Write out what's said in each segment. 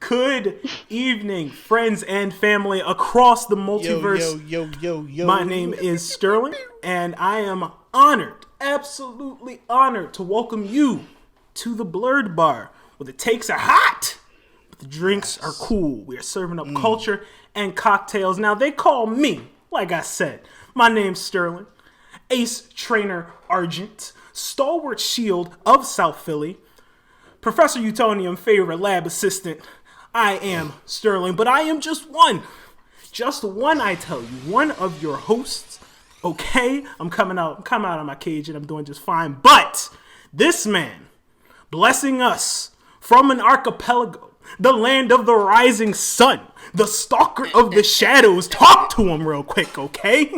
Good evening, friends and family across the multiverse. Yo. My name is Sterling, and I am honored, absolutely honored, to welcome you to the Blerd Bar, where the takes are hot, but the drinks are cool. We are serving up culture and cocktails. Now, they call me, like I said, my name's Sterling, Ace Trainer Argent, Stalwart Shield of South Philly, Professor Utonium favorite lab assistant. I am Sterling, but I am just one, I tell you, one of your hosts. Okay, I'm coming out of my cage and I'm doing just fine. But this man, blessing us from an archipelago, the land of the rising sun, the stalker of the shadows. Talk to him real quick, okay?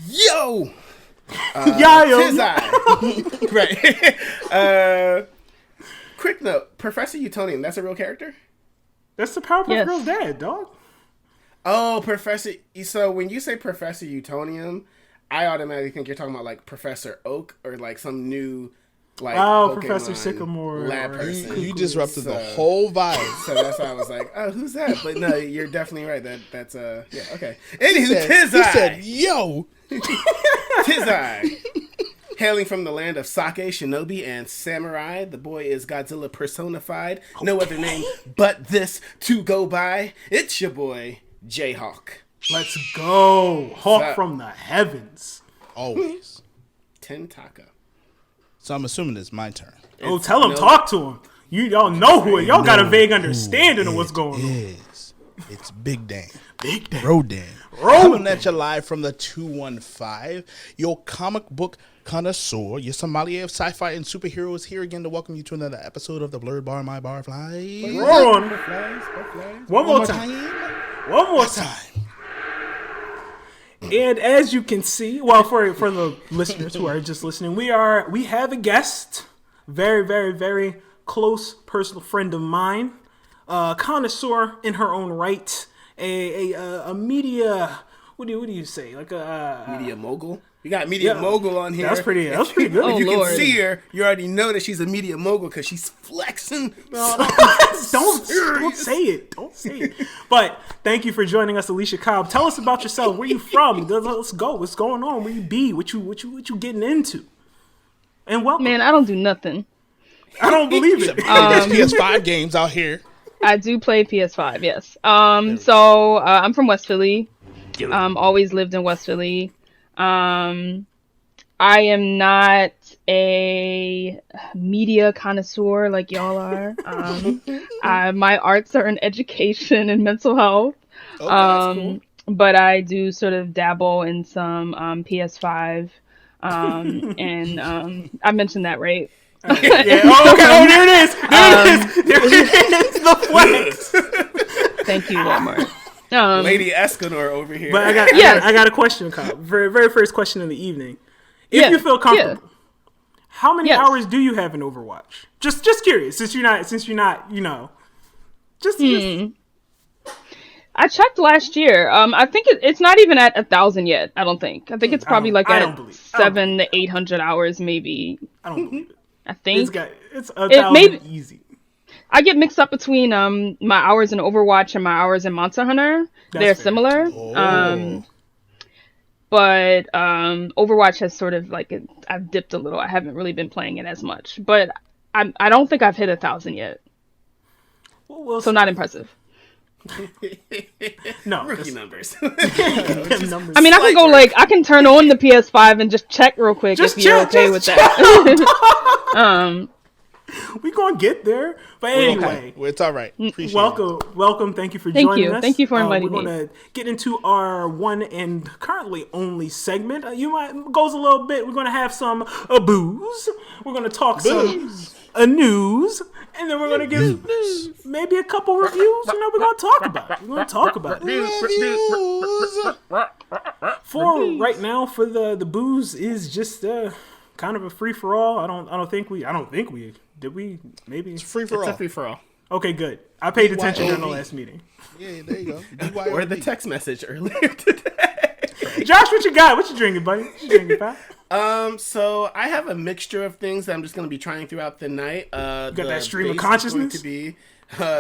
Yo! Tizai. Right. Quick note, Professor Utonium, that's a real character? That's the Powerpuff Girls' dad, dog. Oh, Professor... So when you say Professor Utonium, I automatically think you're talking about like Professor Oak or like some new like Pokemon Professor Sycamore lab person. You disrupted the whole vibe. So that's why I was like, oh, who's that? But no, you're definitely right. That's yeah, okay. Anywho, He said, yo! Tizai. Hailing from the land of Sake, Shinobi, and Samurai, the boy is Godzilla personified. No other name but this to go by. It's your boy, Jayhawk. Let's go. Hawk from the heavens. Always. Tentaka. So I'm assuming it's my turn. Tell him, talk to him. Y'all know who it. Y'all got a vague understanding of what's going on. It's Big Dan. Big Dan. Rodan. Coming at you live from the 215. Your comic book connoisseur, your sommelier of sci-fi and superheroes, here again to welcome you to another episode of the Blerd Bar, My Bar Flies. One more time. And as you can see, well, for the listeners who are just listening, we have a guest, very, very, very close personal friend of mine, connoisseur in her own right, a media. What do you say? Like a media mogul. We got media mogul on here. That's pretty good. If you can see her, you already know that she's a media mogul because she's flexing. Don't say it. Don't say it. But thank you for joining us, Alicia Cobb. Tell us about yourself. Where you from? Let's go. What's going on? Where you be? What you getting into? And welcome. Man, I don't do nothing. I don't believe it. There's PS5 games out here. I do play PS5. Yes. So I'm from West Philly. Always lived in West Philly. I am not a media connoisseur like y'all are. My arts are in education and mental health. Cool. But I do sort of dabble in some PS5. And I mentioned that, right? Yeah. Oh, there it is. There it is. The flex. Thank you, Walmart. Lady Escanor over here. But I got a question, Cobb. Very, very first question of the evening. If you feel comfortable, how many hours do you have in Overwatch? Just curious, since you're not, just. I checked last year. I think it's not even at 1,000 yet. I don't think. I think it's probably at 700 to 800 hours, maybe. I don't believe it. I think it's 1,000 easy. I get mixed up between my hours in Overwatch and my hours in Monster Hunter. They're similar. But Overwatch has sort of I've dipped a little. I haven't really been playing it as much. But I don't think I've hit 1,000 yet. So not impressive. No. Rookie numbers. I mean, I can turn on the PS5 and just check real quick if you're okay with that. We gonna get there, but anyway, it's all right. Appreciate welcome. Thank you for joining us. Thank you for inviting me. We're gonna get into our one and currently only segment. Goes a little bit. We're gonna have some booze. We're gonna talk some news, and then we're gonna give maybe a couple reviews. We're gonna talk about it. For right now, for the booze is just kind of a free for all. I don't think we did we maybe it's free for all. It's a free for all. Okay, good. I paid attention during the last meeting. Yeah, there you go. Or the text message earlier today. Josh, what you got? What you drinking, buddy? What you drinking, pal? So I have a mixture of things that I'm just going to be trying throughout the night. You got that stream of base is consciousness? going to be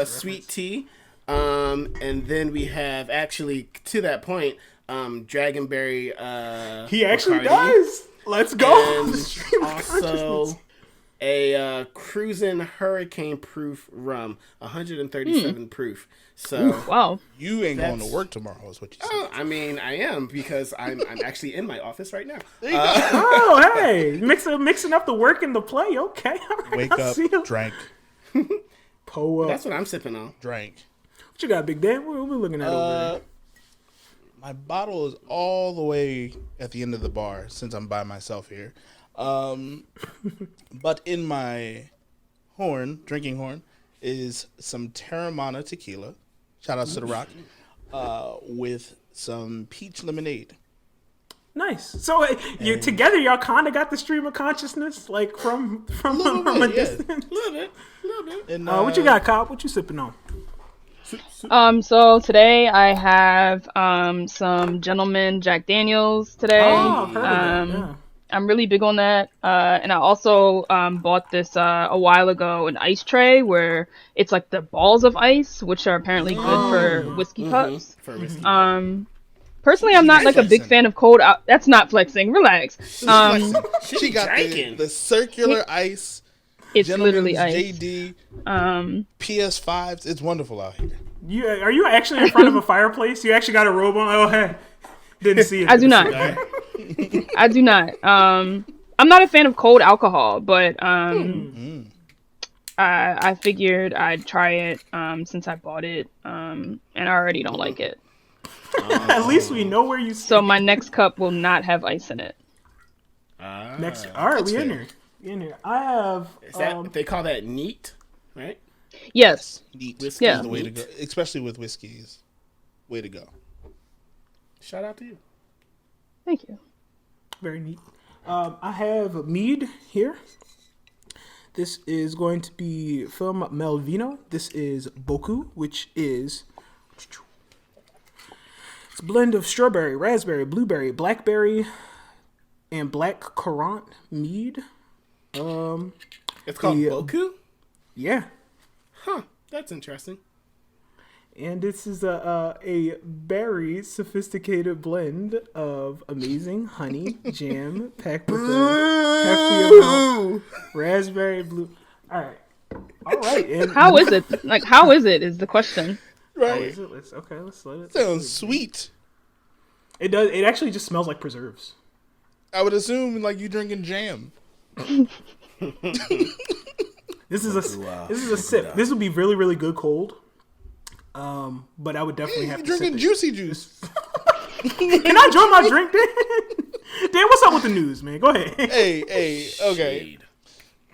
sweet tea. And then we have actually, to that point, Dragonberry. He actually Bacardi. does. Let's go. And The stream of consciousness. also a cruising hurricane-proof rum, 137 proof. So, Wow. You ain't going to That's- work tomorrow, is what you said. I mean, I am because I'm actually in my office right now. Oh, hey, mixing up the work and the play. Okay, all right. Wake I up, see you. drank, Pull up. That's what I'm sipping on. drank. What you got, Big Dan? What are we looking at over there? My bottle is all the way at the end of the bar since I'm by myself here. But in my drinking horn, is some Terramana tequila. Shout out to the Rock. With some peach lemonade. Nice. So you together, y'all kind of got the stream of consciousness, like from a bit, yeah. distance. A little bit. And, What you got, Cobb? What you sipping on? So today I have some Gentleman Jack Daniels today. Oh, I've heard of that. Yeah. I'm really big on that. And I also bought this a while ago, an ice tray where it's like the balls of ice, which are apparently good for whiskey cups. For whiskey. Personally, I'm not like a big fan of cold. That's not flexing. Relax. She got drinking. the circular ice. It's Gentleman's literally ice. JD, PS5s. It's wonderful out here. Are you actually in front of a fireplace? You actually got a robe on? Oh, hey. Didn't see it. I do not. I do not. I'm not a fan of cold alcohol, but I figured I'd try it since I bought it, and I already don't like it. At least we know where you So my next cup will not have ice in it. next. All right, we in here. I have. Is that they call that neat, right? Yes. Neat. Whiskey Yeah. Is the way to go, especially with whiskeys. Way to go. Shout out to you. Thank you. Very neat. I have mead here. This is going to be from Melvino. This is Boku, which is it's a blend of strawberry, raspberry, blueberry, blackberry, and black currant mead. It's called The, Boku? Yeah, Huh. That's interesting. and this is a very sophisticated blend of amazing honey jam packed with a hefty amount raspberry blue. All right. And How is it? Like, how is it? Is the question. How Right. is it? Let's let it. Sounds sweet. It does. It actually just smells like preserves. I would assume like you drinking jam. This is a sip. This would be really really good cold. But I would definitely have You to sip drinking it. juicy juice. Can I join my drink, Dan? Dan, what's up with the news, man? Go ahead. Hey, okay.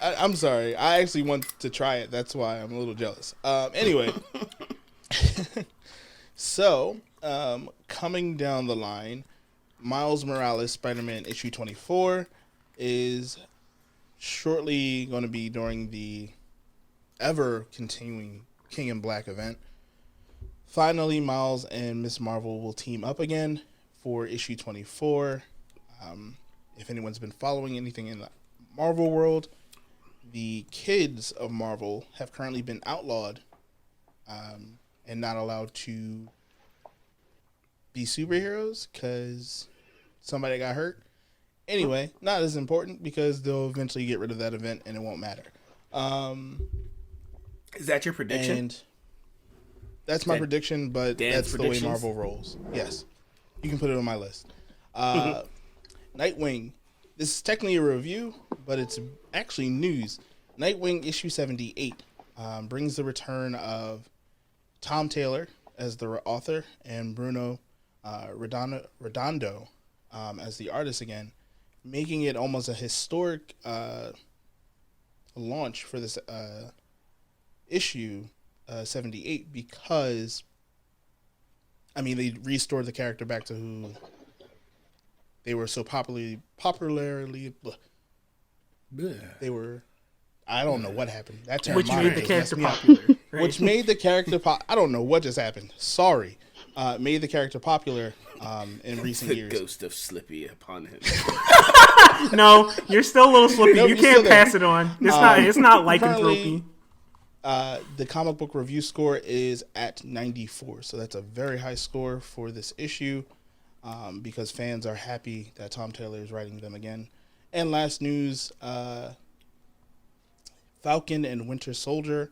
I'm sorry. I actually want to try it. That's why I'm a little jealous. Anyway. So, coming down the line, Miles Morales Spider-Man issue 24 is shortly going to be during the ever-continuing King in Black event. Finally, Miles and Miss Marvel will team up again for issue 24. If anyone's been following anything in the Marvel world, the kids of Marvel have currently been outlawed and not allowed to be superheroes because somebody got hurt. Anyway, not as important because they'll eventually get rid of that event and it won't matter. Is that your prediction? And that's my prediction, but Dan's that's the way predictions? Marvel rolls. Yes. You can put it on my list. Nightwing. This is technically a review, but it's actually news. Nightwing issue 78 brings the return of Tom Taylor as the author and Bruno Redondo as the artist again, making it almost a historic launch for this issue 78 because, I mean, they restored the character back to who they were so popularly they were. I don't know what happened. That term Which made the character messed me up. popular. Right? Which made the character I don't know what just happened. Sorry. made the character popular in recent The years. ghost of Slippy upon him. No, you're still a little slippy. Nope, you you're can't still pass there. it on. It's not lycanthropy. The comic book review score is at 94, so that's a very high score for this issue, because fans are happy that Tom Taylor is writing them again. And last news, Falcon and Winter Soldier,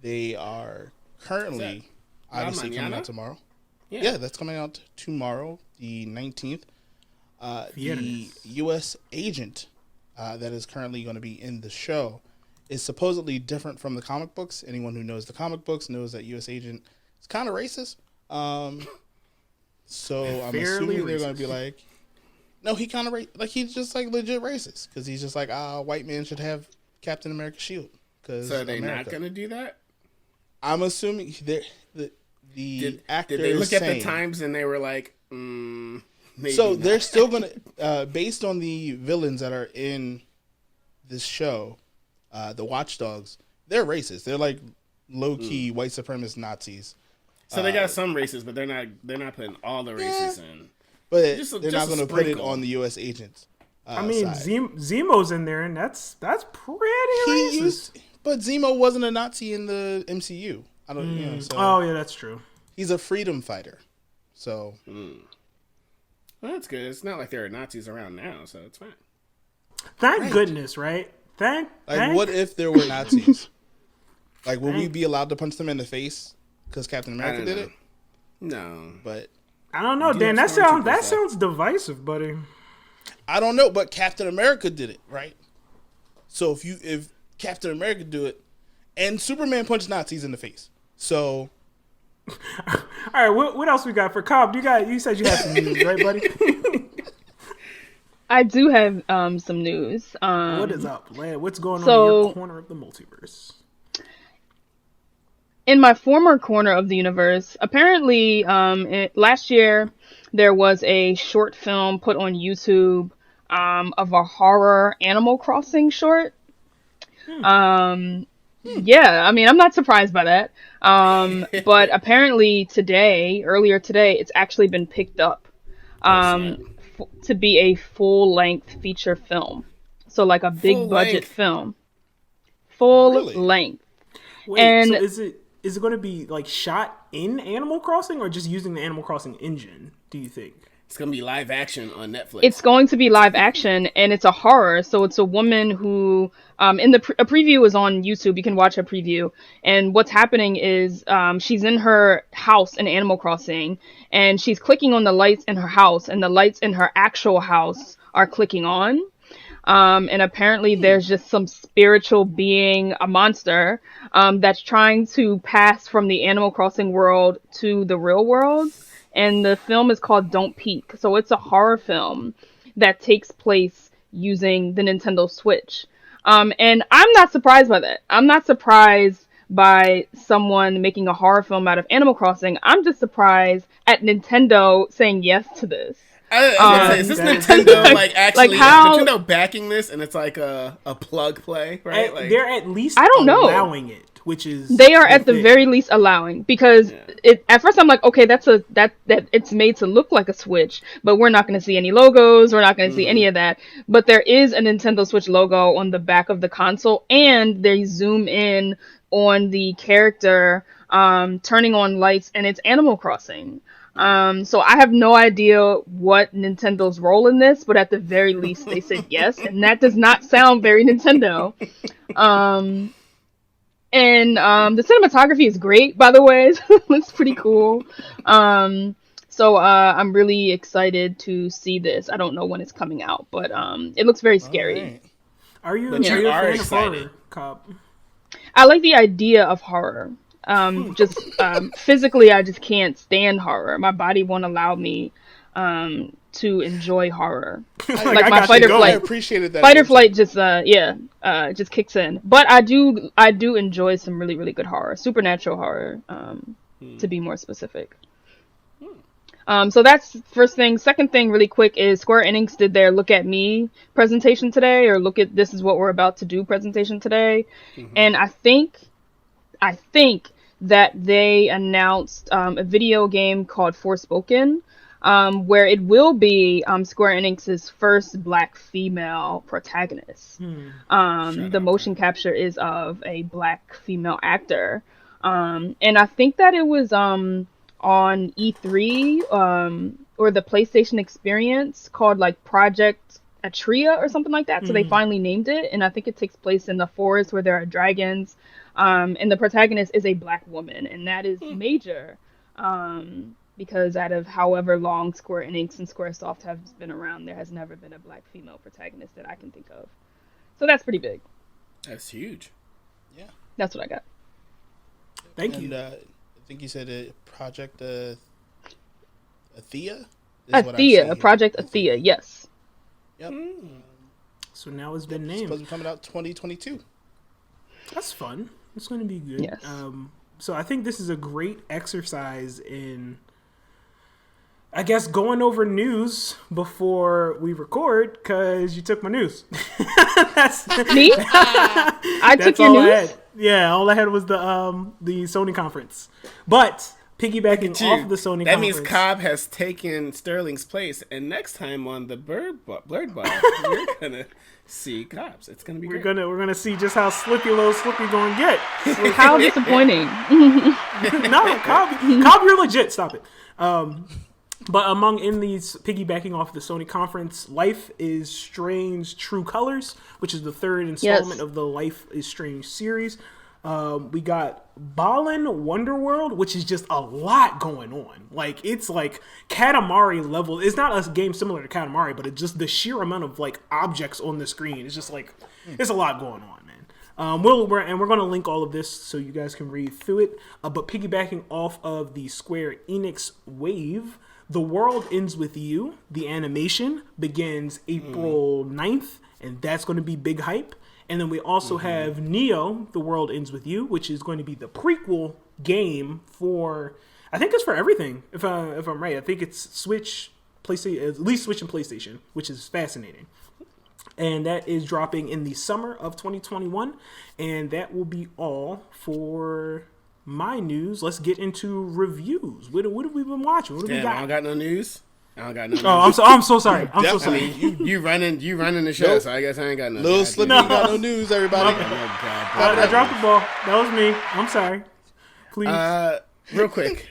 they are currently obviously coming out tomorrow. Yeah, that's coming out tomorrow, the 19th. The U.S. agent that is currently going to be in the show is supposedly different from the comic books. Anyone who knows the comic books knows that U.S. agent is kind of racist. So I'm assuming they're going to be like, no, he kind of like he's just like legit racist because he's just like, white man should have Captain America's shield. So are they not going to do that? I'm assuming the actor. Did they look at the times and they were like, maybe so not. they're still going to, based on the villains that are in this show, the Watchdogs, they're racist. They're like low key white supremacist Nazis. So they got some races, but they're not putting all the races in. But they're not going to put it on the U.S. agents. I mean, Zemo's in there, and that's pretty racist. But Zemo wasn't a Nazi in the MCU. I don't. So oh yeah, that's true. He's a freedom fighter. So. Well, that's good. It's not like there are Nazis around now, so it's fine. Thank goodness, right? What if there were Nazis? Like, would we be allowed to punch them in the face because Captain America did it? No, but I don't know, Dan. That sounds divisive, buddy. I don't know, but Captain America did it, right? So if Captain America do it, and Superman punched Nazis in the face, so. All right, what else we got for Cobb? You said you had some news, right, buddy? I do have some news. What is up, Lad? What's going on in your corner of the multiverse? In my former corner of the universe, apparently last year there was a short film put on YouTube of a horror Animal Crossing short. Yeah, I mean, I'm not surprised by that. But apparently earlier today, it's actually been picked up to be a full-length feature film. So like a big budget film. Full length. Wait, and so is it going to be like shot in Animal Crossing or just using the Animal Crossing engine, do you think? It's going to be live action on Netflix. It's going to be live action, and it's a horror. So it's a woman who, a preview is on YouTube. You can watch a preview. And what's happening is she's in her house in Animal Crossing, and she's clicking on the lights in her house, and the lights in her actual house are clicking on. And apparently there's just some spiritual being, a monster, that's trying to pass from the Animal Crossing world to the real world. And the film is called Don't Peek. So it's a horror film that takes place using the Nintendo Switch. And I'm not surprised by that. I'm not surprised by someone making a horror film out of Animal Crossing. I'm just surprised at Nintendo saying yes to this. I was gonna say, is this Nintendo Nintendo backing this, and it's like a plug play, right? They're at least allowing it. Which is they are at the very least allowing, because at first I'm like, okay, that it's made to look like a Switch, but we're not going to see any logos, we're not going to see any of that. But there is a Nintendo Switch logo on the back of the console, and they zoom in on the character turning on lights, and it's Animal Crossing. So I have no idea what Nintendo's role in this, but at the very least they said yes, and that does not sound very Nintendo. And the cinematography is great, by the way. It looks pretty cool. So I'm really excited to see this. I don't know when it's coming out, but it looks very scary. Right. Are you a fan of horror, Cobb? I like the idea of horror. Physically, I just can't stand horror. My body won't allow me to enjoy horror. Like my fight or flight. I appreciated that. Fight or flight just kicks in. But I do enjoy some really, really good horror. Supernatural horror, to be more specific. So that's first thing. Second thing, really quick, is Square Enix did their Look at Me presentation today, or look at this is what we're about to do presentation today. And I think that they announced a video game called Forspoken, where it will be Square Enix's first black female protagonist. The motion capture is of a black female actor. And I think that it was on E3 or the PlayStation Experience called like Project Atria or something like that. So they finally named it, and I think it takes place in the forest where there are dragons. And the protagonist is a black woman, and that is major. Because out of however long Square Enix and Squaresoft have been around, there has never been a black female protagonist that I can think of. So that's pretty big. That's huge. Yeah. That's what I got. Thank you. I think you said Project Athea? Project Athea, yes. Yep. So now it's been named. Supposed to be coming out 2022. That's fun. It's going to be good. Yes. So I think this is a great exercise in, I guess, going over news before we record, because you took my news. That's me. I took your news. Yeah, all I had was the Sony conference. But piggybacking off the Sony conference, that means Cobb has taken Sterling's place, and next time on the Blerd Bar, we're gonna see Cobb's. It's gonna be great. We're gonna see just how slippy gonna get. How disappointing. No, Cobb, you're legit. Stop it. But in these, piggybacking off the Sony conference, Life is Strange True Colors, which is the third installment of the Life is Strange series. We got Ballin' Wonderworld, which is just a lot going on. Like, it's like Katamari level. It's not a game similar to Katamari, but it's just the sheer amount of like objects on the screen. It's just like, it's a lot going on, man. We're going to link all of this so you guys can read through it. But piggybacking off of the Square Enix wave, The World Ends With You, the animation, begins April 9th, and that's going to be big hype. And then we also have Neo, The World Ends With You, which is going to be the prequel game for, I think it's for everything, if I'm right. I think it's Switch, PlayStation, at least Switch and PlayStation, which is fascinating. And that is dropping in the summer of 2021. And that will be all for my news. Let's get into reviews. What have we been watching? What have we got? I don't got no news. Oh, I'm so sorry. I'm so sorry. You running the show, so I guess I ain't got no. Little Slippy got no news, everybody. I dropped the ball. That was me. I'm sorry. Please. Real quick.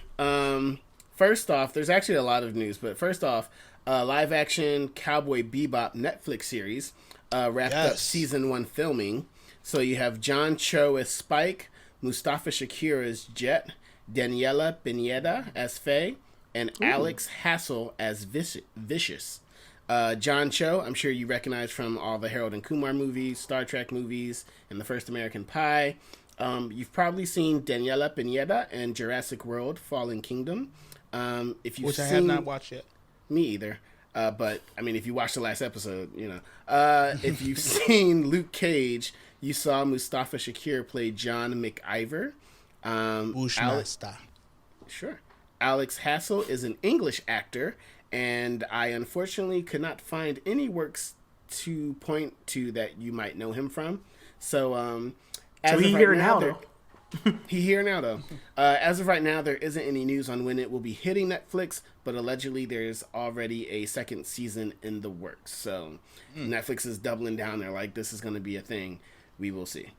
First off, there's actually a lot of news, but first off, live action Cowboy Bebop Netflix series wrapped up season 1 filming. So you have John Cho as Spike, Mustafa Shakir as Jet, Daniela Pineda as Faye, and Alex Hassel as Vicious. John Cho, I'm sure you recognize from all the Harold and Kumar movies, Star Trek movies, and The First American Pie. You've probably seen Daniela Pineda in Jurassic World: Fallen Kingdom. Which I have not watched yet. Me either. But, I mean, if you watched the last episode, you know. If you've seen Luke Cage, you saw Mustafa Shakir play John McIver. Bushmaster. Sure. Alex Hassel is an English actor, and I unfortunately could not find any works to point to that you might know him from. So, he here now, though. As of right now, there isn't any news on when it will be hitting Netflix, but allegedly there's already a second season in the works. So, Netflix is doubling down. They're like, this is going to be a thing. We will see.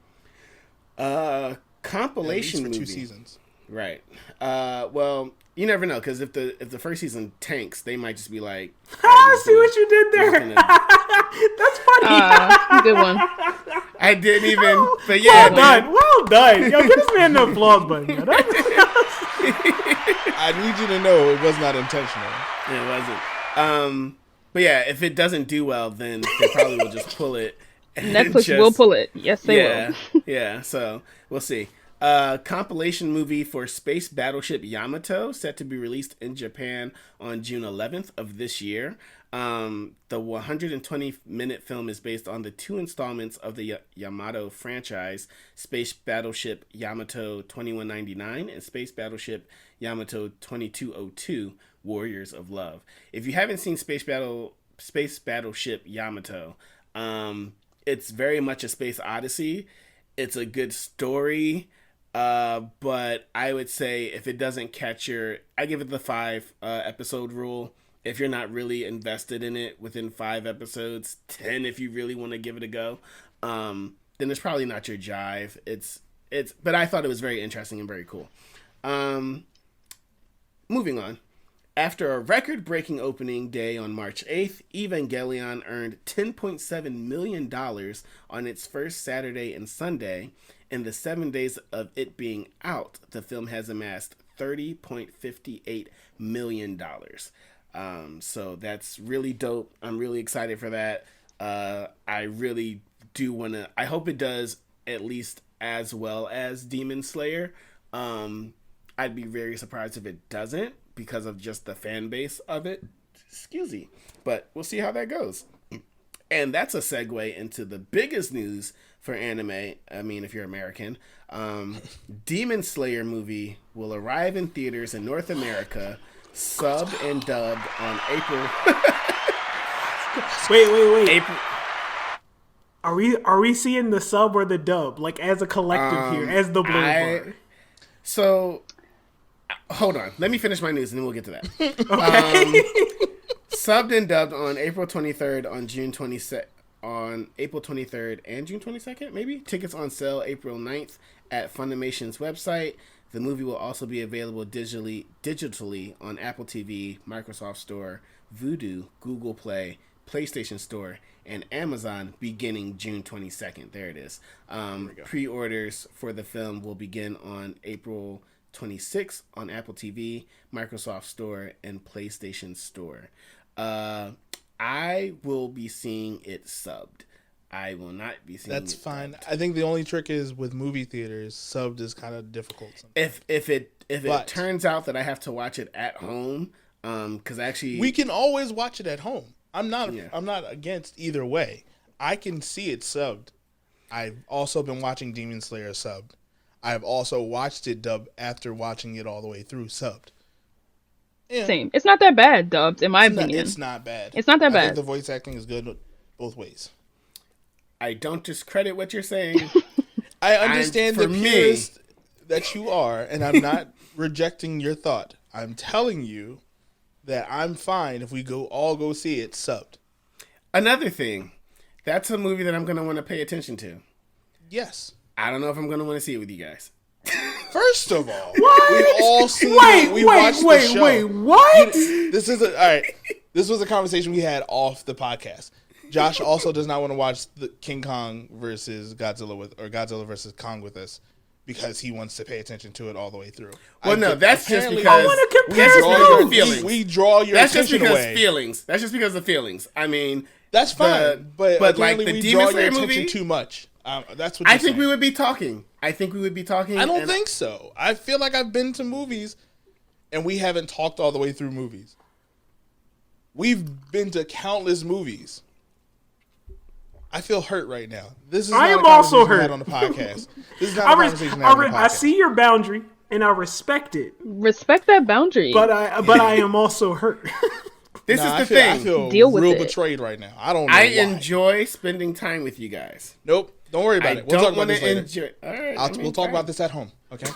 Compilation for movie. 2 seasons. Right. Well, you never know, because if the first season tanks, they might just be like, I see what you did there. That's funny. Good one. I didn't even. But yeah, well done. Yo, get this man the applause button. Yo. I need you to know it was not intentional. It wasn't. But yeah, if it doesn't do well, then they probably will just pull it. Netflix will pull it. Yes, they will. Yeah. So we'll see. Compilation movie for Space Battleship Yamato set to be released in Japan on June 11th of this year. The 120-minute film is based on the 2 installments of the Yamato franchise, Space Battleship Yamato 2199 and Space Battleship Yamato 2202, Warriors of Love. If you haven't seen Space Battleship Yamato, it's very much a space odyssey. It's a good story. But I would say if it doesn't catch I give it the 5 episode rule. If you're not really invested in it within 5 episodes, 10 if you really want to give it a go, then it's probably not your jive. But I thought it was very interesting and very cool. Moving on. After a record-breaking opening day on March 8th, Evangelion earned $10.7 million on its first Saturday and Sunday. In the 7 days of it being out, the film has amassed $30.58 million. So that's really dope. I'm really excited for that. I really do want to... I hope it does at least as well as Demon Slayer. I'd be very surprised if it doesn't because of just the fan base of it. Excuse me. But we'll see how that goes. And that's a segue into the biggest news for anime. I mean, if you're American. Demon Slayer movie will arrive in theaters in North America, subbed and dubbed on April... Wait. April... Are we seeing the sub or the dub? Like, as a collective here, as the Blerd Bar. So... Hold on. Let me finish my news and then we'll get to that. Okay. Subbed and dubbed on April 23rd, on April 23rd and June 22nd, maybe? Tickets on sale April 9th at Funimation's website. The movie will also be available digitally on Apple TV, Microsoft Store, Vudu, Google Play, PlayStation Store, and Amazon beginning June 22nd. There it is. Pre-orders for the film will begin on April 26th on Apple TV, Microsoft Store, and PlayStation Store. I will be seeing it subbed. I will not be seeing That's it fine. dubbed. I think the only trick is with movie theaters, subbed is kind of difficult sometimes. If it turns out that I have to watch it at home, because actually we can always watch it at home. I'm not against either way. I can see it subbed. I've also been watching Demon Slayer subbed. I've also watched it dubbed after watching it all the way through subbed. Yeah. Same. It's not that bad dubbed, in my opinion. It's not bad. It's not that I bad. think the voice acting is good both ways. I don't discredit what you're saying. I understand the purist that you are, and I'm not rejecting your thought. I'm telling you that I'm fine if we all go see it subbed. Another thing, that's a movie that I'm going to want to pay attention to. Yes. I don't know if I'm going to want to see it with you guys. First of all, What? we've all seen it. We watched the show. Wait, what? This is all right. This was a conversation we had off the podcast. Josh also does not want to watch the King Kong versus Godzilla Godzilla versus Kong with us because he wants to pay attention to it all the way through. Well, no, that's just because I want to compare feelings. We draw your That's just attention because away. feelings. That's just because of feelings. I mean, That's fine, but like the we Demon draw Slayer your attention movie, too much. That's what I you're think saying. we would be talking. I don't think so. I feel like I've been to movies and we haven't talked all the way through movies. We've been to countless movies. I feel hurt right now. This is I not am a also conversation we had hurt. on the podcast. This is not a conversation we had on the podcast. I see your boundary and I respect it, Respect that boundary. but I am also hurt. This Nah, is the thing. I feel Deal with real it. betrayed right now. I don't know I why. enjoy spending time with you guys. Nope. Don't worry about I it. We'll talk don't about want this to later. enjoy. All right, We'll talk about this at home. Okay.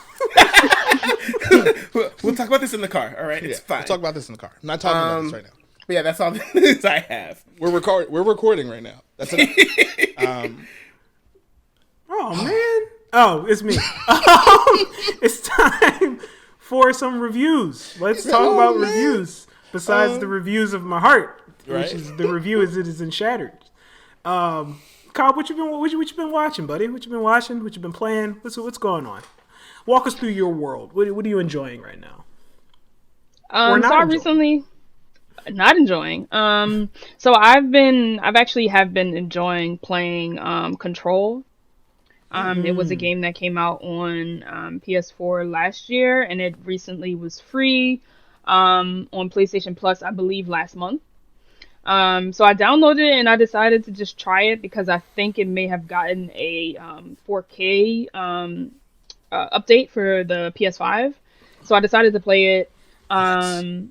We'll talk about this in the car. All right, it's fine. We'll talk about this in the car. I'm not talking about this right now. But yeah, that's all the news I have. We're recording right now. That's enough. Oh man! Oh, it's me. It's time for some reviews. Let's talk about reviews. Besides the reviews of my heart, Right. which is the review as it is in Shattered. Cobb, what you been watching, buddy? What you been watching? What you been playing? What's going on? Walk us through your world. What are you enjoying right now? Or not so I enjoying? recently not enjoying. So I've been enjoying playing Control. It was a game that came out on PS4 last year, and it recently was free on PlayStation Plus, I believe, last month. So I downloaded it and I decided to just try it because I think it may have gotten a 4K update for the PS5. So I decided to play it. I'm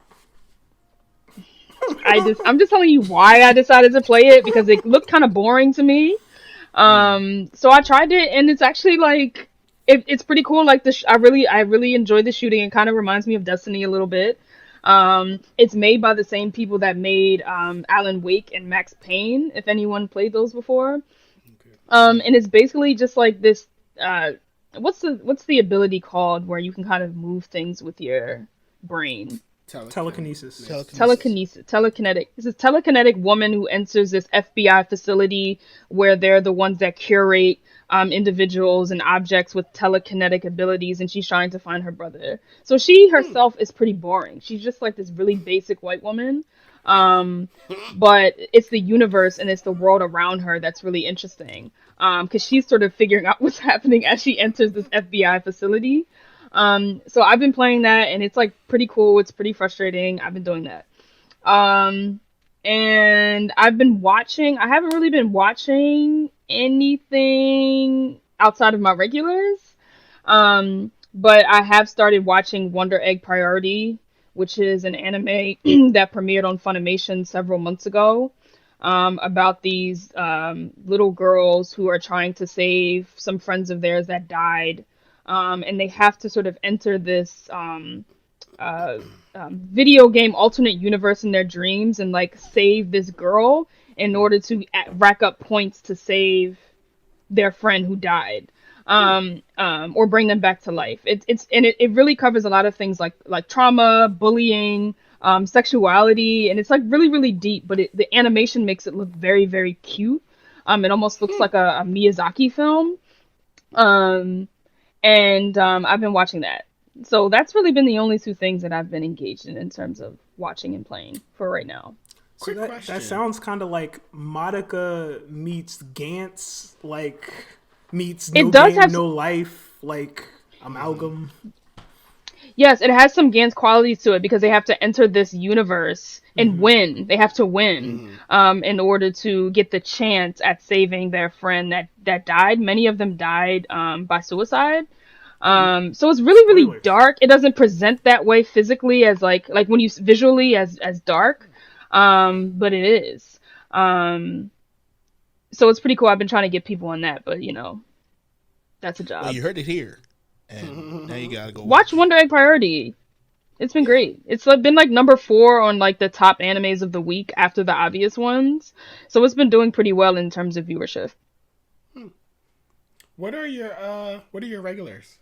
just telling you why I decided to play it because it looked kind of boring to me. So I tried it and it's actually like it's pretty cool. Like I really enjoyed the shooting. It kind of reminds me of Destiny a little bit. It's made by the same people that made Alan Wake and Max Payne, if anyone played those before. And it's basically just like this. What's the ability called where you can kind of move things with your brain? Telekinesis. Telekinetic. This is telekinetic woman who enters this FBI facility where they're the ones that curate individuals and objects with telekinetic abilities, and she's trying to find her brother. So she herself is pretty boring. She's just like this really basic white woman. But it's the universe and it's the world around her that's really interesting. Because she's sort of figuring out what's happening as she enters this FBI facility. So I've been playing that, and it's like pretty cool. It's pretty frustrating. I've been doing that. And I've been watching. I haven't really been watching anything outside of my regulars. But I have started watching WonderEgg Priority, which is an anime that premiered on Funimation several months ago. About these little girls who are trying to save some friends of theirs that died. And they have to sort of enter this video game alternate universe in their dreams and like save this girl in order to rack up points to save their friend who died, or bring them back to life. It really covers a lot of things like trauma, bullying, sexuality, and it's like really, really deep. But the animation makes it look very, very cute. It almost looks like a Miyazaki film. And I've been watching that. So that's really been the only two things that I've been engaged in terms of watching and playing for right now. So that sounds kind of like Madoka meets Gantz, like meets No Game, No Life, like amalgam. Yes, it has some Gantz qualities to it because they have to enter this universe and win. They have to win in order to get the chance at saving their friend that died. Many of them died by suicide. So it's really, really dark. It doesn't present that way physically as like when you visually as dark, but it is. So it's pretty cool. I've been trying to get people on that, but that's a job. Well, you heard it here. And now you gotta go watch WonderEgg Priority. It's been great. It's been like number 4 on like the top animes of the week after the obvious ones. So it's been doing pretty well in terms of viewership. What are your regulars?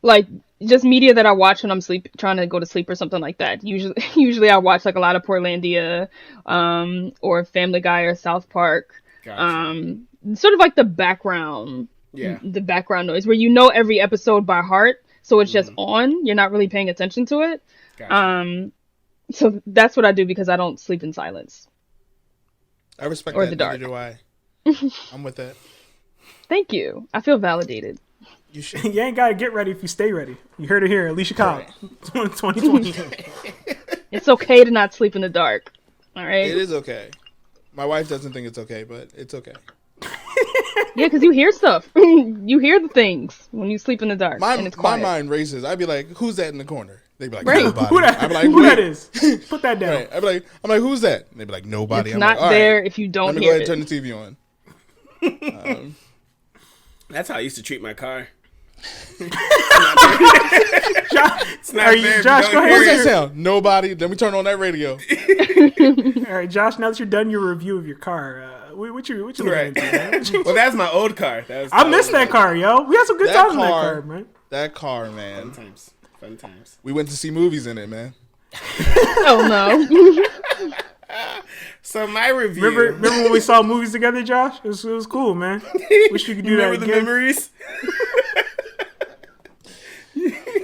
Like just media that I watch when I'm trying to go to sleep or something like that. Usually I watch like a lot of Portlandia, or Family Guy or South Park. Gotcha. Sort of like the background. Yeah. The background noise where every episode by heart, so it's just on. You're not really paying attention to it. Gotcha. So that's what I do because I don't sleep in silence. I respect that. Neither do I. I'm with that. Thank you. I feel validated. You should. You ain't gotta get ready if you stay ready. You heard it here, Alicia Cobb, 2020. It's okay to not sleep in the dark. All right. It is okay. My wife doesn't think it's okay, but it's okay. Yeah, because you hear stuff. You hear the things when you sleep in the dark. My and it's quiet. mind races. I'd be like, "Who's that in the corner?" They'd be like, right. "Nobody." I'd be like, "Who that is? Put that down." Right. I'm like, "Who's that?" And they'd be like, "Nobody." It's I'm not like, there right, if you don't let me hear go ahead it. and turn the TV on. That's how I used to treat my car. Josh, go ahead. What's that sound? Nobody. Let me turn on that radio. All right, Josh. Now that you're done your review of your car, what you looking into, man? Well, that's my old car. I missed that car, yo. We had some good times in that car, man. That car, man. Fun times. We went to see movies in it, man. Oh no. So my review. Remember when we saw movies together, Josh? It was cool, man. Wish we could do that again. Remember the memories?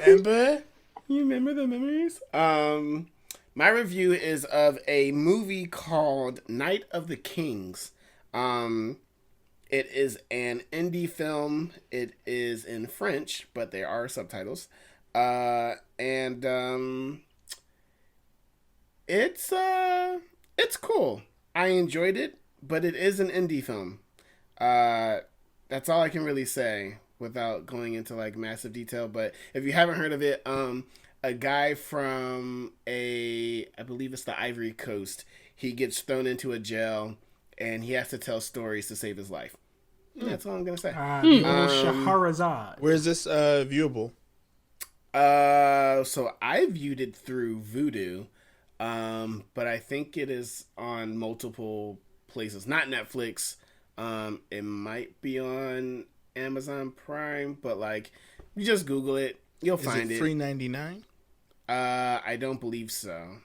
Remember? You remember the memories? My review is of a movie called Night of the Kings. It is an indie film. It is in French, but there are subtitles. It's cool. I enjoyed it, but it is an indie film. That's all I can really say without going into like massive detail. But if you haven't heard of it, a guy from I believe it's the Ivory Coast, he gets thrown into a jail and he has to tell stories to save his life. That's all I'm gonna say. The old Shahrazad. Where is this viewable? So I viewed it through Vudu, but I think it is on multiple places. Not Netflix. It might be on Amazon Prime, but like, you just Google it, you'll find it. Is it $3.99? I don't believe so.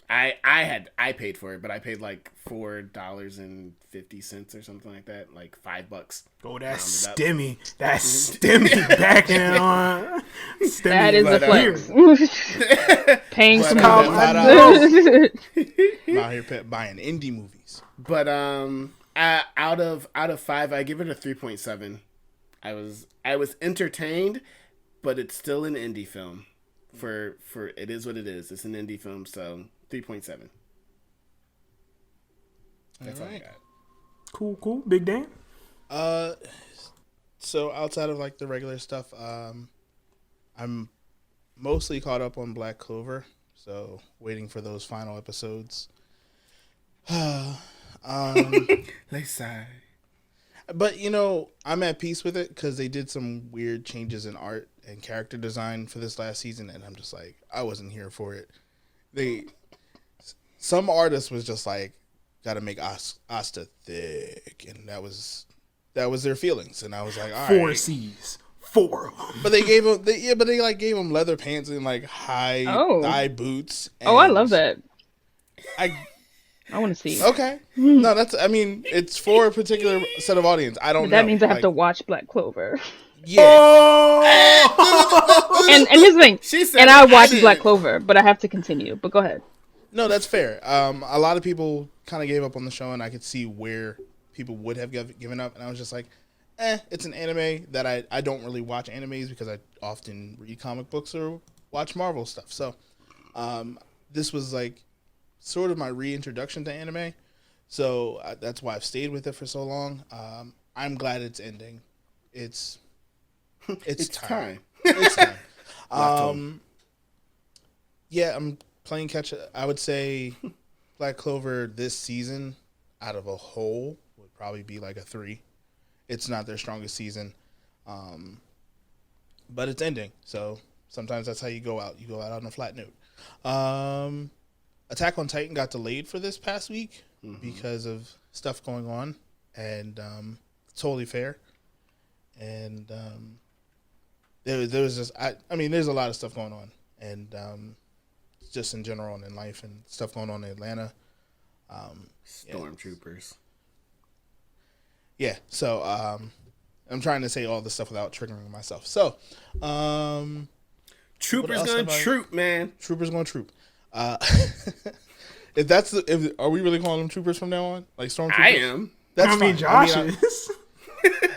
I paid for it, but I paid like $4.50 or something like that, like $5. Oh, that's Stimmy. That's Stimmy backing it on. Stimmy That is a flex. Paying some I'm out here buying indie movies. But out of 5, I give it a 3.7. I was entertained, but it's still an indie film. For it is what it is. It's an indie film, so 3.7. That's all I got. Cool. Big Dan? So outside of like the regular stuff, I'm mostly caught up on Black Clover, so waiting for those final episodes. They sigh. But I'm at peace with it because they did some weird changes in art and character design for this last season, and I'm just like, I wasn't here for it. Some artist was just like, got to make Asta thick, and that was their feelings, and I was like, all right. 4 C's. 4 of them. But they gave him, they gave him leather pants and like high thigh boots. Oh, I love that. I want to see. Okay. No, it's for a particular set of audience. I don't know. That means I have to watch Black Clover. Yeah. Oh! And here's the thing. She said and I watched didn't. Black Clover, but I have to continue. But go ahead. No, that's fair. A lot of people kind of gave up on the show, and I could see where people would have given up. And I was just like, it's an anime that I don't really watch animes because I often read comic books or watch Marvel stuff. So this was like sort of my reintroduction to anime. So that's why I've stayed with it for so long. I'm glad it's ending. It's time. It's time. Yeah, I'm playing catch up. I would say Black Clover this season out of a whole would probably be like a 3. It's not their strongest season. But it's ending. So sometimes that's how you go out. You go out on a flat note. Attack on Titan got delayed for this past week because of stuff going on, and totally fair. And there was just there's a lot of stuff going on, and just in general and in life and stuff going on in Atlanta. Stormtroopers. Yeah, so I'm trying to say all this stuff without triggering myself. So, Troopers gonna troop, man. Troopers gonna troop. Are we really calling them troopers from now on? Like stormtroopers? I am. That's fine. Josh is.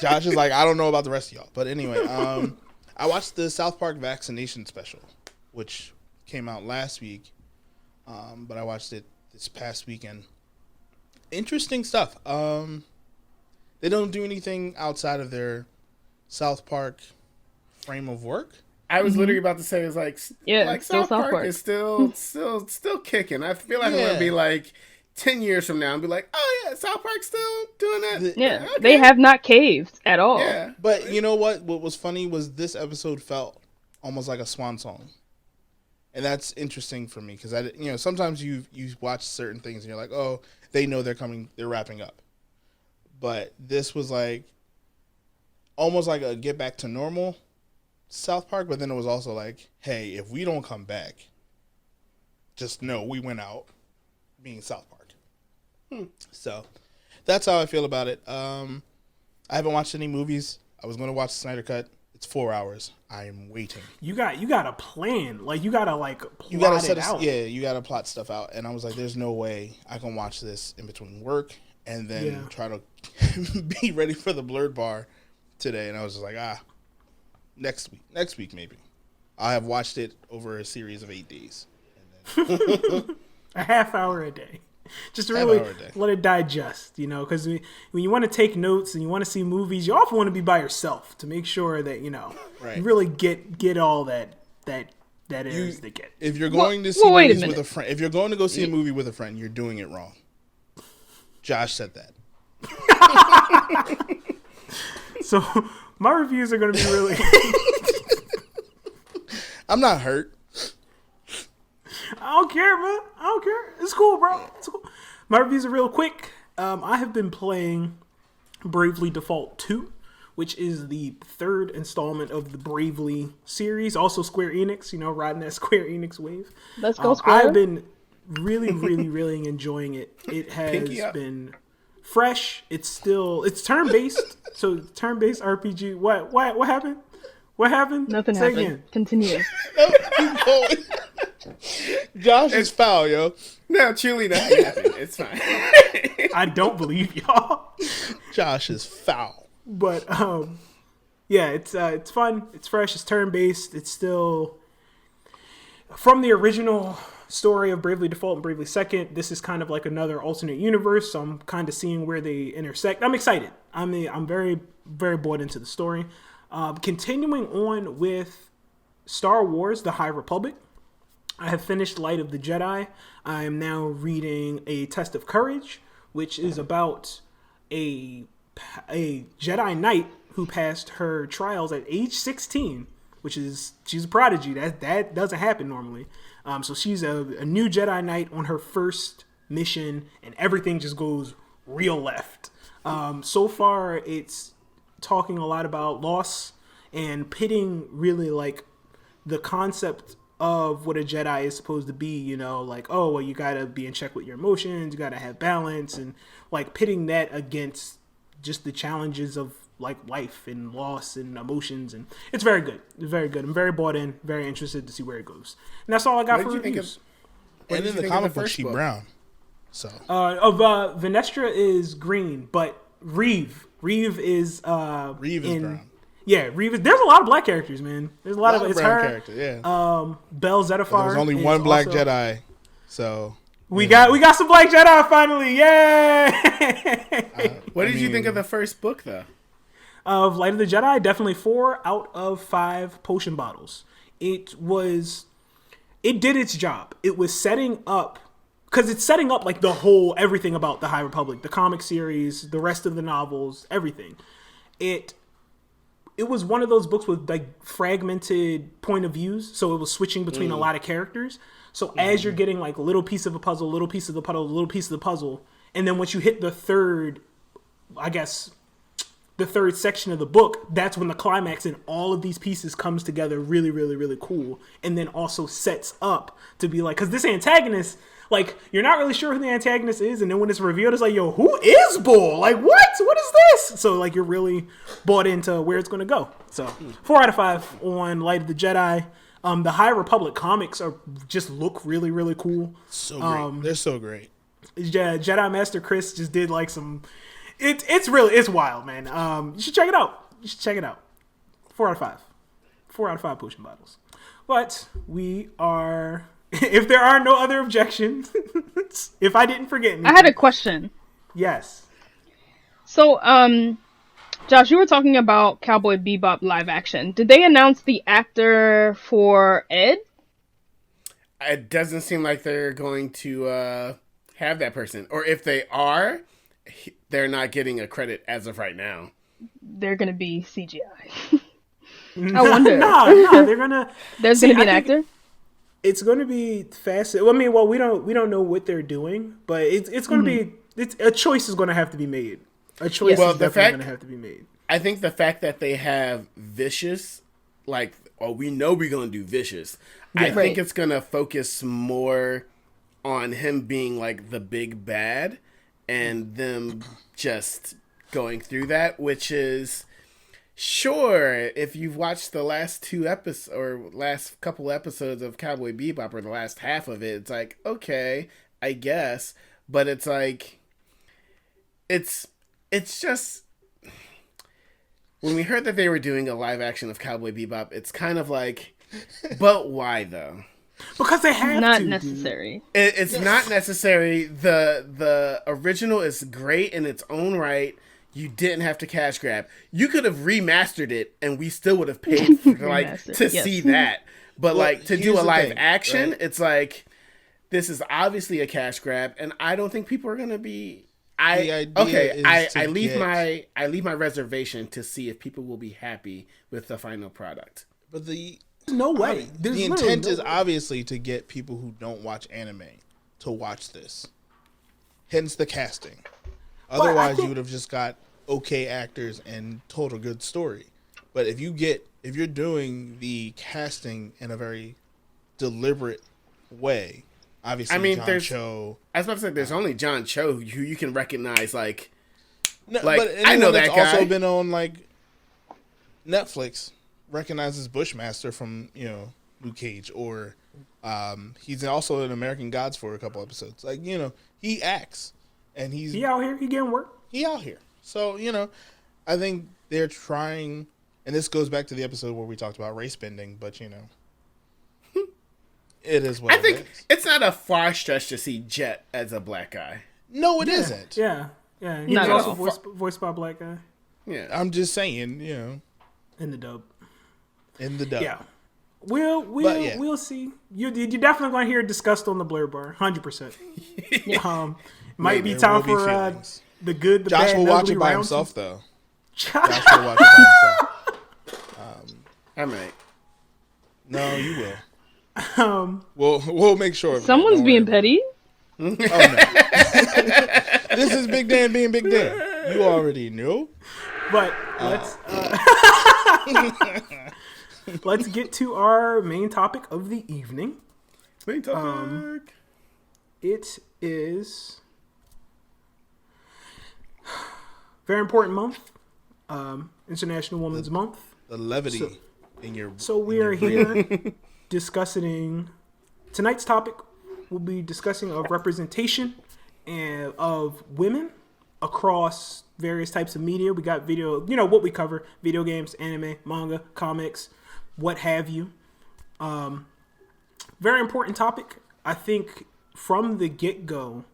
Josh is like, I don't know about the rest of y'all. But anyway, I watched the South Park Vaccination special, which came out last week. But I watched it this past weekend. Interesting stuff. They don't do anything outside of their South Park frame of work. I was literally about to say, it's like, still South Park is still kicking. I feel like I'm gonna be like 10 years from now and be like, oh yeah, South Park's still doing that. Yeah, okay. they have not caved at all. Yeah, but you know what? What was funny was this episode felt almost like a swan song, and that's interesting for me because sometimes you watch certain things and you're like, oh, they know they're wrapping up, but this was like almost like a get back to normal South Park, but then it was also like, hey, if we don't come back, just know we went out being South Park. So that's how I feel about it. I haven't watched any movies. I was going to watch the Snyder Cut. It's 4 hours. I am waiting. You got a plan. Like you gotta plot it out. Yeah, you gotta plot stuff out. And I was like, there's no way I can watch this in between work and then try to be ready for the Blerd Bar today. And I was just like, next week maybe. I have watched it over a series of 8 days. And then a half hour a day. Just to really let it digest, because when you want to take notes and you want to see movies, you often want to be by yourself to make sure that, you really get all that is to get. If you're going to see movies with a friend, if you're going to go see a movie with a friend, you're doing it wrong. Josh said that. So my reviews are going to be really. I'm not hurt. I don't care, man. I don't care. It's cool, bro. It's cool. My reviews are real quick. I have been playing Bravely Default 2, which is the third installment of the Bravely series. Also Square Enix, riding that Square Enix wave. Let's go, Square. I've been really, really, really enjoying it. It has been fresh. It's turn-based. So turn-based RPG. What happened? What happened? Nothing Say happened. again. Continue. Josh is foul, yo. No, truly nothing happened. It's fine. I don't believe y'all. Josh is foul. But yeah, it's fun. It's fresh. It's turn-based. It's still from the original story of Bravely Default and Bravely Second. This is kind of like another alternate universe. So I'm kind of seeing where they intersect. I'm excited. I'm very, very bought into the story. Continuing on with Star Wars: The High Republic. I have finished Light of the Jedi. I am now reading A Test of Courage, which is about a Jedi Knight who passed her trials at age 16, she's a prodigy. That doesn't happen normally. So she's a new Jedi Knight on her first mission, and everything just goes real left. So far, it's talking a lot about loss and pitting really like the concept of what a Jedi is supposed to be, you gotta be in check with your emotions, you gotta have balance, and like pitting that against just the challenges of like life and loss and emotions, and it's very good. It's very good. I'm very bought in, very interested to see where it goes. And that's all I got for reviews. And in the comic book, she's brown. So Venestra is green, but Reeve is brown. Yeah, Reeve. There's a lot of black characters, man. There's a lot of it's brown her. character, yeah. Belle Zettifar. There's only one black Jedi, so we got some black Jedi finally. Yay! What did you think of the first book, though? Of Light of the Jedi, definitely 4 out of 5 potion bottles. It did its job. It was setting up, because it's setting up like everything about the High Republic, the comic series, the rest of the novels, everything. It was one of those books with like fragmented point of views, so it was switching between a lot of characters. So as you're getting like a little piece of a puzzle, little piece of the puzzle, little piece of the puzzle, and then once you hit the third section of the book, that's when the climax and all of these pieces comes together really, really, really cool, and then also sets up to be like, because this antagonist, like, you're not really sure who the antagonist is, and then when it's revealed, it's like, yo, who is Bull? Like, what is this? So, like, you're really bought into where it's going to go. So, 4 out of 5 on Light of the Jedi. The High Republic comics just look really, really cool. So great. They're so great. Yeah, Jedi Master Chris just did, like, some... It's wild, man. You should check it out. 4 out of 5. 4 out of 5 potion bottles. But we are... If there are no other objections, if I didn't forget anything. I had a question. Yes. So, Josh, you were talking about Cowboy Bebop live action. Did they announce the actor for Ed? It doesn't seem like they're going to have that person. Or if they are, they're not getting a credit as of right now. They're going to be CGI. I wonder. No, they're going to... There's going to be an actor? It's going to be fast. I mean, well, we don't know what they're doing, but it's going to be... a choice is going to have to be made. A choice is definitely going to have to be made. I think the fact that they have Vicious, like, we know we're going to do Vicious. Yeah. I think it's going to focus more on him being, like, the big bad and them just going through that, which is... Sure, if you've watched the last 2 episodes or last couple episodes of Cowboy Bebop or the last half of it, it's like, okay, I guess. But it's like, it's just, when we heard that they were doing a live action of Cowboy Bebop, it's kind of like, but why though? Because they have not to. Necessary. It's not necessary. The original is great in its own right. You didn't have to cash grab. You could have remastered it, and we still would have paid for see that. But to do a live action, right? It's like, this is obviously a cash grab, and I don't think people are gonna be I leave my reservation to see if people will be happy with the final product. But there's no way. The intent is obviously to get people who don't watch anime to watch this. Hence the casting. Otherwise, you would have just got okay actors and told a good story. But if you're doing the casting in a very deliberate way, obviously, John Cho. I was about to say, there's only John Cho who you can recognize. But I know that guy. Also been on Netflix. Recognizes Bushmaster from Luke Cage, or he's also in American Gods for a couple episodes. He acts, and he out here. He getting work. He out here. So I think they're trying, and this goes back to the episode where we talked about race bending. But it is what I think. It's not a far stretch to see Jet as a black guy. No, it isn't. Yeah. He's also voiced by a black guy. Yeah, I'm just saying. In the dub. Yeah. We'll see. You're definitely going to hear it discussed on the Blerd Bar, 100%. Might be time for the good, the Josh bad. Will watch it by himself, though. Josh will watch it by himself. I might. No, you will. We'll make sure. Someone's being petty. Oh no! This is Big Dan being Big Dan. You already knew. But let's get to our main topic of the evening. Main topic. It is very important month, International Women's Month. The levity in your. So we are here discussing tonight's topic. We'll be discussing of representation and of women across various types of media. We got video, what we cover: video games, anime, manga, comics, what have you. Very important topic. I think from the get-go,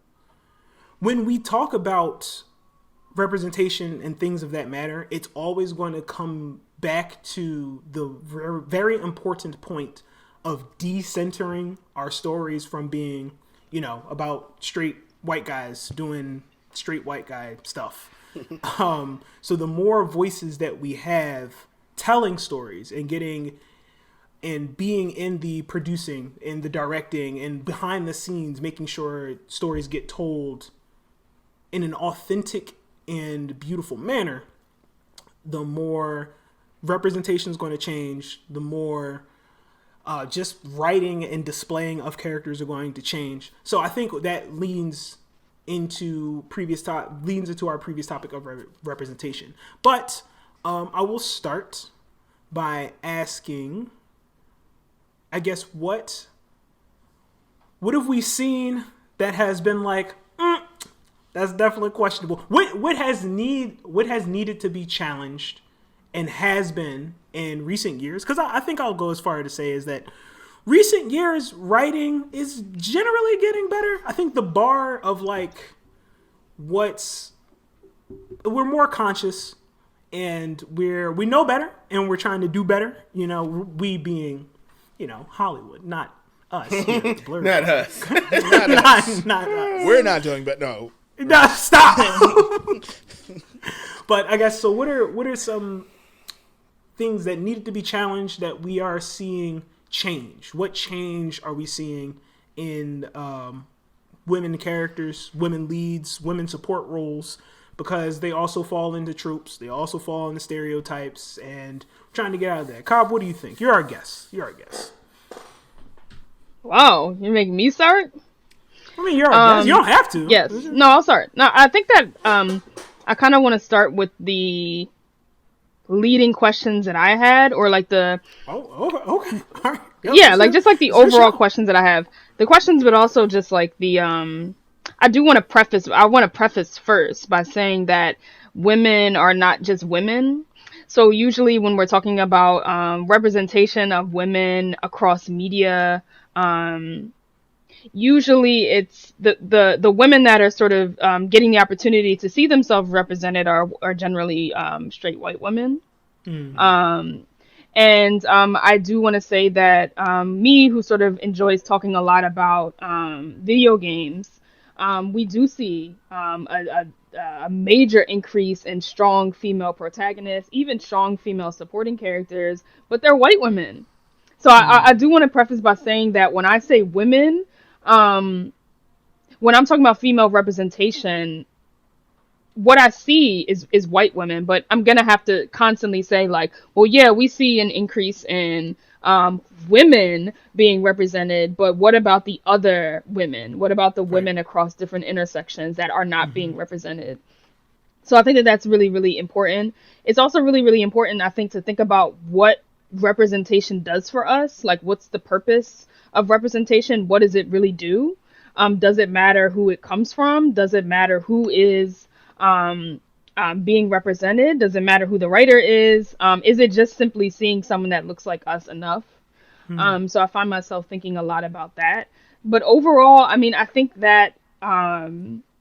when we talk about representation and things of that matter, it's always going to come back to the very important point of decentering our stories from being, about straight white guys doing straight white guy stuff. So the more voices that we have telling stories and getting and being in the producing, in the directing, and behind the scenes, making sure stories get told in an authentic and beautiful manner, the more representation is going to change, the more just writing and displaying of characters are going to change. So I think that leans into our previous topic of representation. But I will start by asking, I guess, what have we seen that has been like, that's definitely questionable. What has needed to be challenged and has been in recent years? Because I think I'll go as far to say is that recent years writing is generally getting better. I think the bar of we're more conscious and we know better and we're trying to do better. We being, Hollywood, not us. Here at the Blerd Not Bar. us. not us. We're not doing, but no. No, stop. But I guess so. What are some things that needed to be challenged that we are seeing change? What change are we seeing in women characters, women leads, women support roles? Because they also fall into tropes. They also fall into stereotypes, and we're trying to get out of that. Cobb, what do you think? You're our guest. Wow, you're making me start? I mean, you're our guest. You don't have to. Yes. No, I'll start. No, I think that I kind of want to start with the leading questions that I had, or the... Oh, okay. All right. Yep, yeah, just the overall questions that I have. The questions, but also just the... I want to preface first by saying that women are not just women. So usually when we're talking about representation of women across media, usually it's the women that are sort of getting the opportunity to see themselves represented are generally straight white women. Mm. And I do want to say that me, who sort of enjoys talking a lot about video games, we do see a major increase in strong female protagonists, even strong female supporting characters, but they're white women. So I do want to preface by saying that when I say women, when I'm talking about female representation, what I see is white women, but I'm gonna have to constantly say like, well, yeah, we see an increase in women being represented, but what about the other women? What about the women across different intersections that are not being represented? So I think that that's really, really important. It's also really, really important, I think, to think about what representation does for us. Like, what's the purpose of representation? What does it really do? Does it matter who it comes from? Does it matter who is being represented? Does it matter who the writer is? Is it just simply seeing someone that looks like us enough? So I find myself thinking a lot about that. But overall, I mean, I think that, I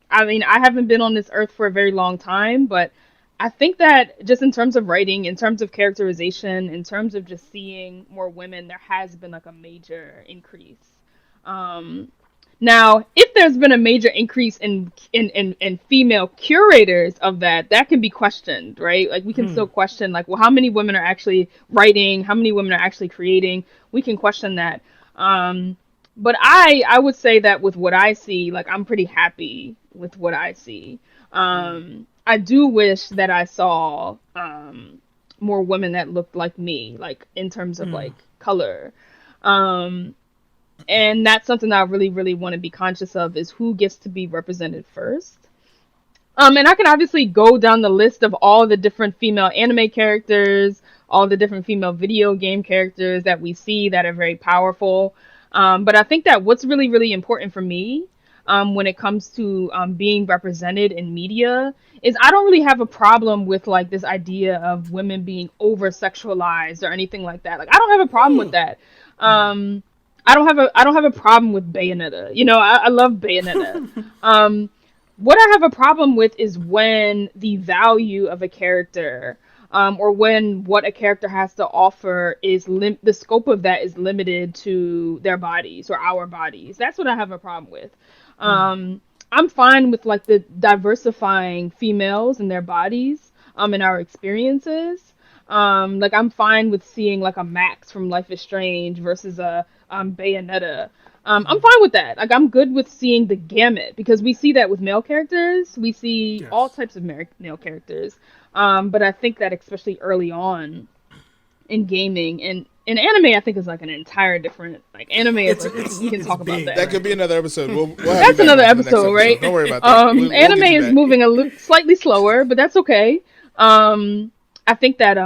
haven't been on this earth for a very long time, but I think that just in terms of writing, in terms of characterization, in terms of just seeing more women, there has been like a major increase. Now, if there's been a major increase in female curators of that can be questioned, right? Like, we can still question, like, well, how many women are actually writing? How many women are actually creating? We can question that. But I would say that with what I see, like, I'm pretty happy with what I see. I do wish that I saw more women that looked like me, like, in terms of, like, color. And that's something I really, really want to be conscious of, is who gets to be represented first. And I can obviously go down the list of all the different female anime characters, all the different female video game characters that we see that are very powerful. But I think that what's really, really important for me when it comes to being represented in media is I don't really have a problem with like this idea of women being over-sexualized or anything like that. Like, I don't have a problem with that. I don't have a problem with Bayonetta. You know, I love Bayonetta. What I have a problem with is when the value of a character, or when what a character has to offer is the scope of that is limited to their bodies or our bodies. That's what I have a problem with. I'm fine with like the diversifying females and their bodies, in our experiences. Like, I'm fine with seeing like a Max from Life is Strange versus a Bayonetta. I'm fine with that. Like, I'm good with seeing the gamut, because we see that with male characters. We see all types of male characters. But I think that especially early on in gaming and in anime, I think is like an entire different, like, anime is like, we can talk about that. That could be another episode. We'll that's another episode, right? Don't worry about that. Anime is moving slightly slower, but that's okay. I think that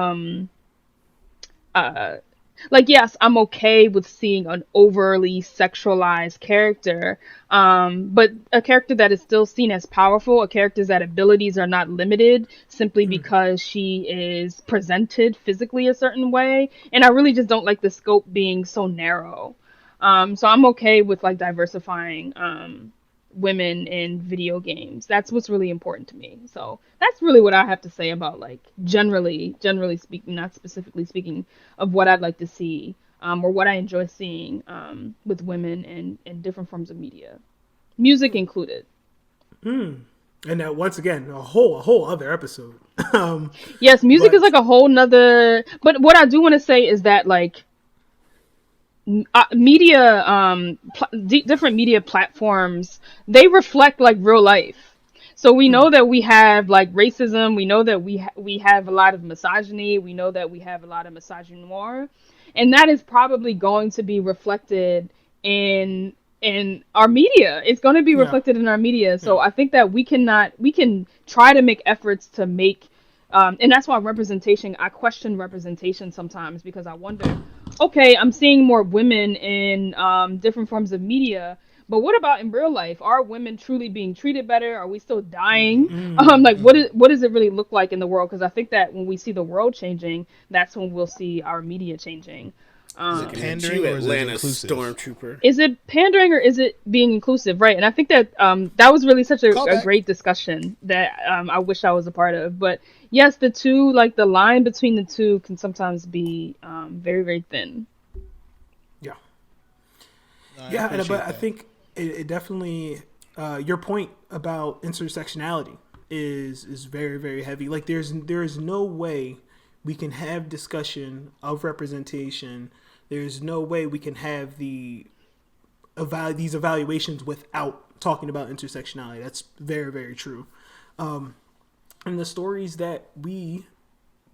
like, yes, I'm okay with seeing an overly sexualized character, but a character that is still seen as powerful, a character's that abilities are not limited simply because she is presented physically a certain way. And I really just don't like the scope being so narrow. So I'm okay with like diversifying women in video games. That's what's really important to me. So that's really what I have to say about, like, generally speaking, not specifically speaking, of what I'd like to see, or what I enjoy seeing with women in different forms of media, music included. And once again, a whole other episode. Yes, music is like a whole nother. But what I do want to say is that, like, media, different media platforms, they reflect like real life. So we know that we have like racism. We know that we have a lot of misogyny. We know that we have a lot of misogynoir, and that is probably going to be reflected in our media. It's going to be reflected in our media. So I think that we can try to make efforts to make. And that's why I question representation sometimes, because I wonder, okay, I'm seeing more women in different forms of media, but what about in real life? Are women truly being treated better? Are we still dying? Like, what does it really look like in the world? Because I think that when we see the world changing, that's when we'll see our media changing. Is it pandering or is it inclusive? Stormtrooper. Is it pandering or is it being inclusive? Right. And I think that that was really such a great discussion that I wish I was a part of. But yes, the two, like, the line between the two can sometimes be very, very thin. Yeah. But I think it definitely, your point about intersectionality is very, very heavy. Like there is no way we can have discussion of representation. There's no way we can have these evaluations without talking about intersectionality. That's very, very true. And the stories that we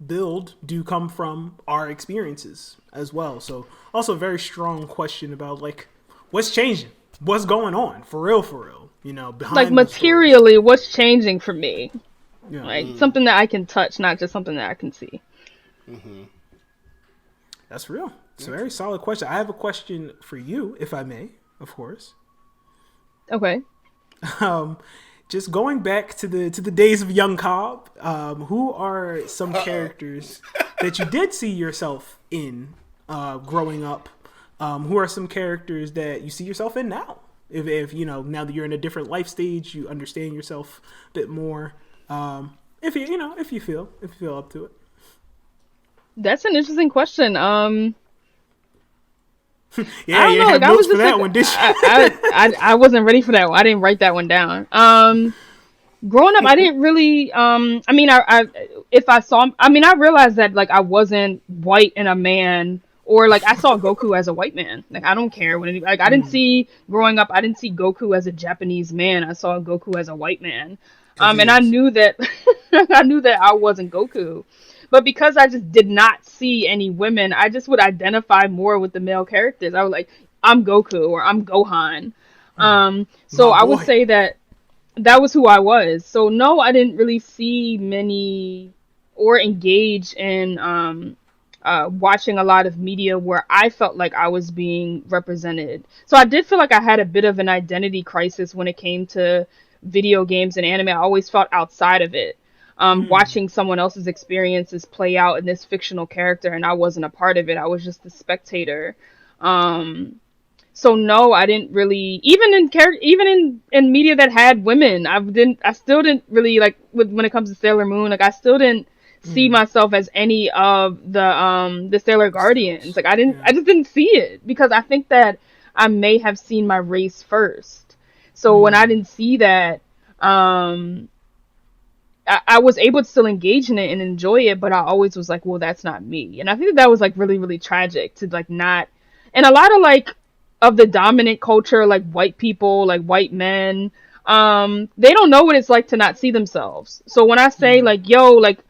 build do come from our experiences as well. So also a very strong question about like what's changing, what's going on for real, you know, behind like the materially what's changing for me. Yeah. Like something that I can touch, not just something that I can see. That's real. It's a very solid question. I have a question for you, if I may, of course. Okay. Just going back to the days of young Cobb, who are some characters that you did see yourself in growing up? Who are some characters that you see yourself in now? If you know, now that you're in a different life stage, you understand yourself a bit more. If you feel up to it. That's an interesting question. Yeah, I don't you know, have like, I notes was for just that like, one, did you? I wasn't ready for that one. I didn't write that one down. Growing up, I didn't really. I mean, I realized that like I wasn't white and a man, or like I saw Goku as a white man. Like I don't care what like I didn't see growing up. I didn't see Goku as a Japanese man. I saw Goku as a white man. And I knew that I wasn't Goku. But because I just did not see any women, I just would identify more with the male characters. I was like, I'm Goku or I'm Gohan. So I would say that was who I was. So no, I didn't really see many or engage in watching a lot of media where I felt like I was being represented. So I did feel like I had a bit of an identity crisis when it came to video games and anime. I always felt outside of it. Watching someone else's experiences play out in this fictional character, and I wasn't a part of it. I was just a spectator. So no, I didn't really, even in media that had women, I still didn't really like when it comes to Sailor Moon, like I still didn't see myself as any of the Sailor Guardians. Like I just didn't see it because I think that I may have seen my race first. So when I didn't see that, I was able to still engage in it and enjoy it, but I always was like, well, that's not me. And I think that was like really, really tragic to like not, and a lot of like of the dominant culture, like white people, like white men, they don't know what it's like to not see themselves. So when I say like, yo, like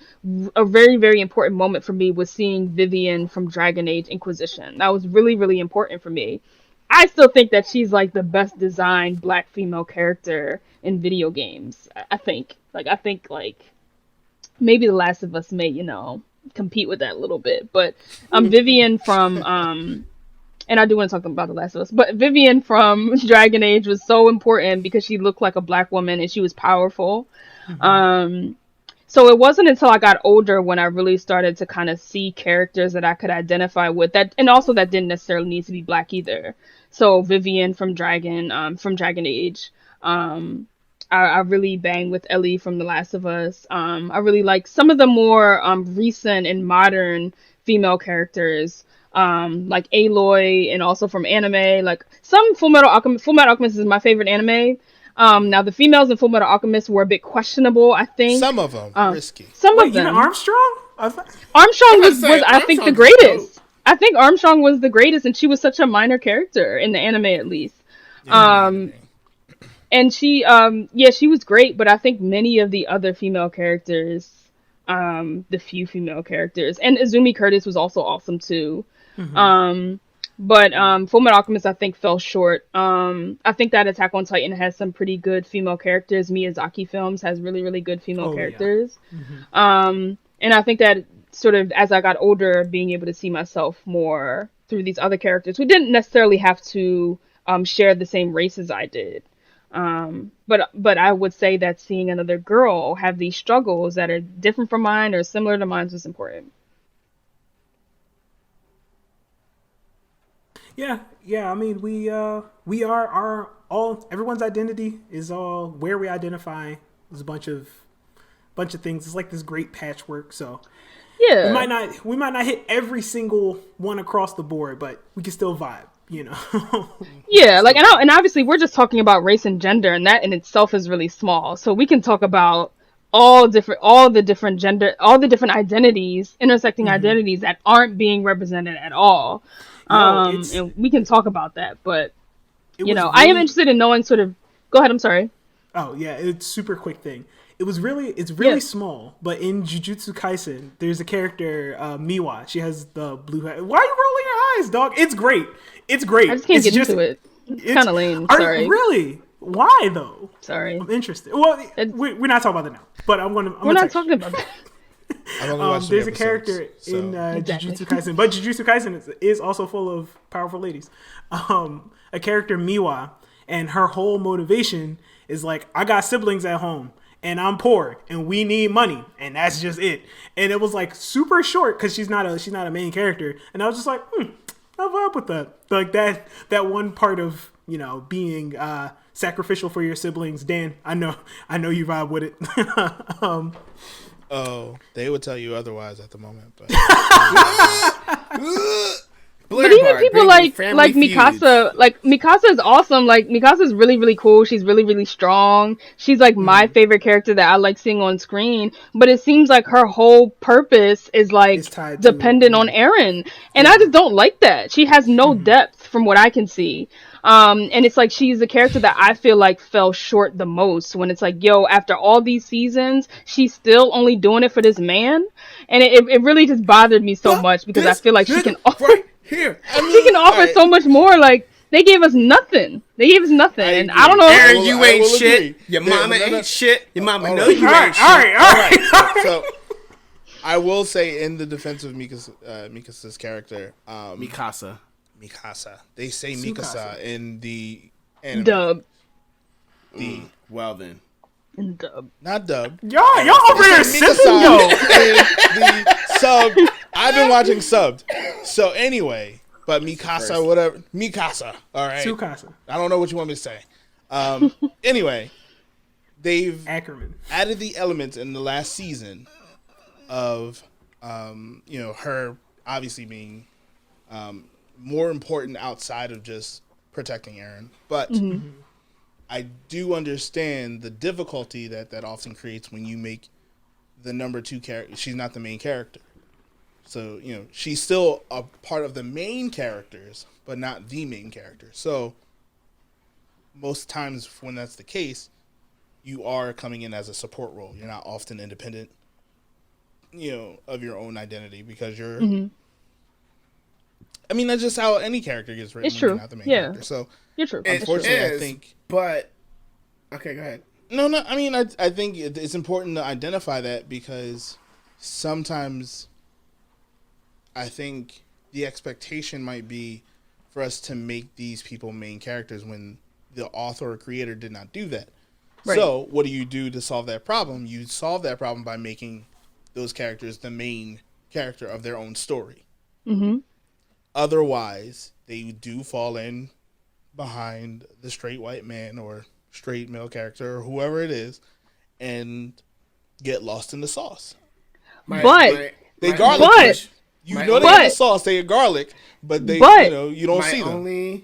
a very, very important moment for me was seeing Vivian from Dragon Age Inquisition. That was really, really important for me. I still think that she's like the best designed black female character in video games. I think maybe The Last of Us may, compete with that a little bit. But Vivian from and I do want to talk about The Last of Us, but Vivian from Dragon Age was so important because she looked like a black woman and she was powerful. So it wasn't until I got older when I really started to kind of see characters that I could identify with, that, and also that didn't necessarily need to be black either. So Vivian from Dragon Age. I really bang with Ellie from The Last of Us. I really like some of the more recent and modern female characters, like Aloy, and also from anime, like some Full Metal Alchemist is my favorite anime. Now the females in Full Metal Alchemist were a bit questionable, I think. Some of them risky. Wait, even Armstrong? Armstrong was I think the greatest. Dope. I think Armstrong was the greatest, and she was such a minor character in the anime, at least. And she she was great, but I think many of the other female characters, the few female characters, and Izumi Curtis was also awesome too. But Fullmetal Alchemist, I think, fell short. I think that Attack on Titan has some pretty good female characters. Miyazaki Films has really, really good female characters. And I think that sort of as I got older, being able to see myself more through these other characters who didn't necessarily have to share the same race as I did. But I would say that seeing another girl have these struggles that are different from mine or similar to mine was important. Yeah. I mean, we are everyone's identity is all where we identify. There's a bunch of things. It's like this great patchwork. So yeah, we might not hit every single one across the board, but we can still vibe. you know. Yeah, like, and obviously we're just talking about race and gender, and that in itself is really small. So we can talk about all the different gender, all the different identities, intersecting identities that aren't being represented at all. And we can talk about that, but I am interested in knowing sort of. Go ahead. I'm sorry. Oh yeah, it's super quick thing. It's really small, but in Jujutsu Kaisen, there's a character, Miwa. She has the blue hat. Why are you rolling your eyes, dog? It's great. It's great. I just can't get into it. It's kind of lame. Sorry. Really? Why though? Sorry. I'm interested. Well, we're not talking about that now. But we're not talking about that. There's a character in Jujutsu Kaisen, but Jujutsu Kaisen is also full of powerful ladies. A character, Miwa, and her whole motivation is like, I got siblings at home. And I'm poor, and we need money, and that's just it. And it was like super short because she's not a main character, and I was just like, I vibe with that. Like that one part of being sacrificial for your siblings. Dan, I know you vibe with it. Oh, they would tell you otherwise at the moment, but. But even people like Mikasa, like Mikasa is awesome. Like Mikasa is really, really cool. She's really, really strong. She's like my favorite character that I like seeing on screen. But it seems like her whole purpose is like dependent on Eren, and I just don't like that. She has no depth from what I can see. And it's like she's the character that I feel like fell short the most. When it's like, yo, after all these seasons, she's still only doing it for this man, and it really just bothered me so much because I feel like she can offer. Here, she can offer so much more. Like they gave us nothing. And I don't know. Aaron, you ain't shit. Your mama ain't shit. Your mama know you ain't shit. All right. So I will say, in the defense of Mikasa's character, Mikasa. They say Mikasa in the anime. Dub. Well then. In dub. Not dub. Y'all over here simping, yo. The sub. I've been watching subbed. So anyway, but Mikasa, whatever. Mikasa, all right? Tsukasa. I don't know what you want me to say. Anyway, they've added the elements in the last season of, her obviously being more important outside of just protecting Eren. But I do understand the difficulty that often creates when you make the number 2 character. She's not the main character. So, she's still a part of the main characters, but not the main character. So, most times when that's the case, you are coming in as a support role. You're not often independent, of your own identity because you're... I mean, that's just how any character gets written. It's true. You're not the main character. So, you're true. Unfortunately, I think... But... Okay, go ahead. No, I mean, I think it's important to identify that because sometimes... I think the expectation might be for us to make these people main characters when the author or creator did not do that. Right. So what do you do to solve that problem? You solve that problem by making those characters the main character of their own story. Otherwise, they do fall in behind the straight white man or straight male character or whoever it is and get lost in the sauce. You know they have the sauce, they have garlic, but you don't see them.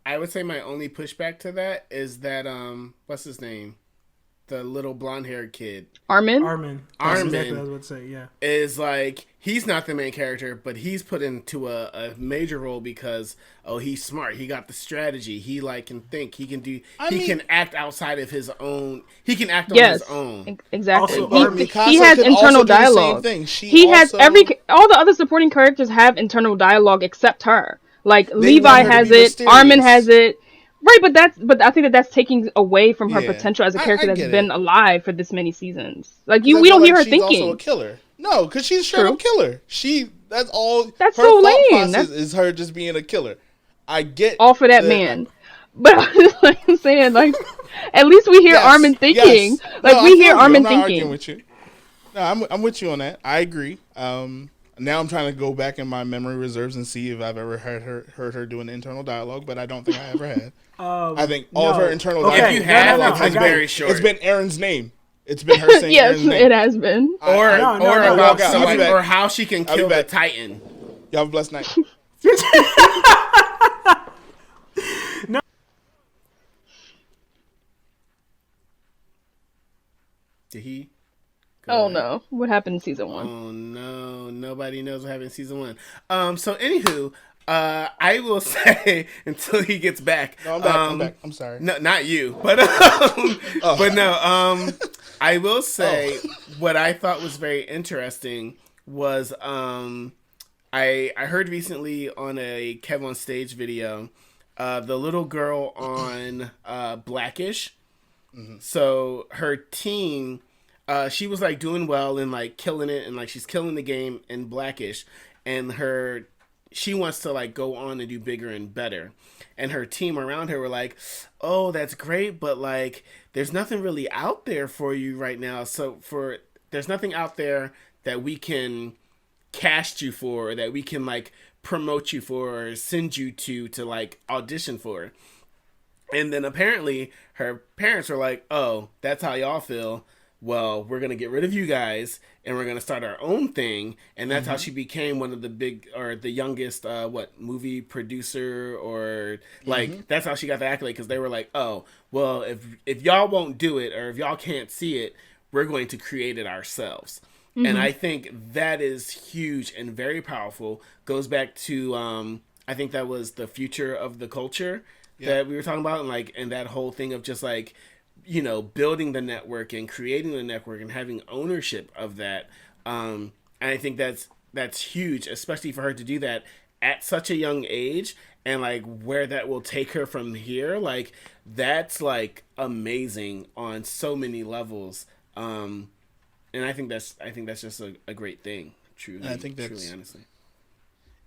I would say my only pushback to that is that, what's his name? The little blonde-haired kid. Armin. That's exactly what I was about to say, yeah. Is like, he's not the main character, but he's put into a major role because, he's smart. He got the strategy. He, can think. He can can act outside of his own. He can act on his own. Exactly. Also, he has internal dialogue. All the other supporting characters have internal dialogue except her. Like, Levi has it. Armin has it. Right, but I think that's taking away from her potential as a character that's been alive for this many seasons. Like we don't hear her thinking. She's also a killer. No, because she's a straight up killer. That's all. That's her so thought lame. Process is her just being a killer. I get all for that man, but I'm saying at least we hear Armin thinking. We hear Armin thinking. I'm not arguing with you. No, I'm with you on that. I agree. Now I'm trying to go back in my memory reserves and see if I've ever heard her do an internal dialogue, but I don't think I ever had. I think all of her internal dialogue. If you have, it's very short. It's been Aaron's name. It's been her saying Aaron's name. Yes, it has been. Or how she can kill the Titan. Y'all have a blessed night. Oh right? no, what happened in season 1? Oh no, nobody knows what happened in season 1. So anywho, I will say until he gets back. No, I'm back. I'm back. I'm sorry. No, not you, but but no. I will say what I thought was very interesting was I heard recently on a Kev on Stage video, the little girl on Blackish. Mm-hmm. So her team, she was like doing well and like killing it, and like she's killing the game in Blackish, and she wants to like go on and do bigger and better. And her team around her were like, "Oh, that's great, but like there's nothing really out there for you right now. So there's nothing out there that we can cast you for, or that we can like promote you for, or send you to like audition for." And then apparently her parents were like, "Oh, that's how y'all feel. Well, we're going to get rid of you guys and we're going to start our own thing." And that's how she became one of the big, or the youngest, movie producer, or like, that's how she got the accolade. Cause they were like, "Oh, well, if y'all won't do it, or if y'all can't see it, we're going to create it ourselves." Mm-hmm. And I think that is huge and very powerful. Goes back to, I think that was the future of the culture that we were talking about. And that whole thing of just like, you know, building the network and creating the network and having ownership of that. And I think that's huge, especially for her to do that at such a young age, and like where that will take her from here. Like that's like amazing on so many levels. And I think that's just a great thing. Truly, I think truly, honestly.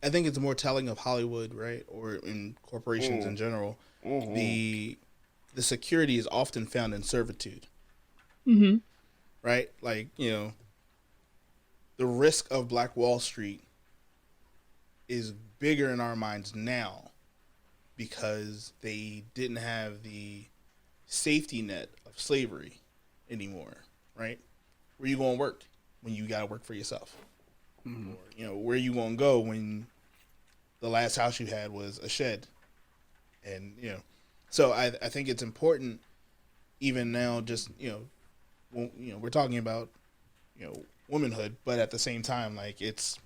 I think it's more telling of Hollywood, right? Or in corporations in general. Mm-hmm. The security is often found in servitude. Mm-hmm. Right? Like, you know, the risk of Black Wall Street is bigger in our minds now because they didn't have the safety net of slavery anymore, right? Where you going to work when you got to work for yourself? Mm-hmm. Or, you know, where you going to go when the last house you had was a shed? And, you know, so I think it's important, even now, just, we're talking about, womanhood, but at the same time, like it's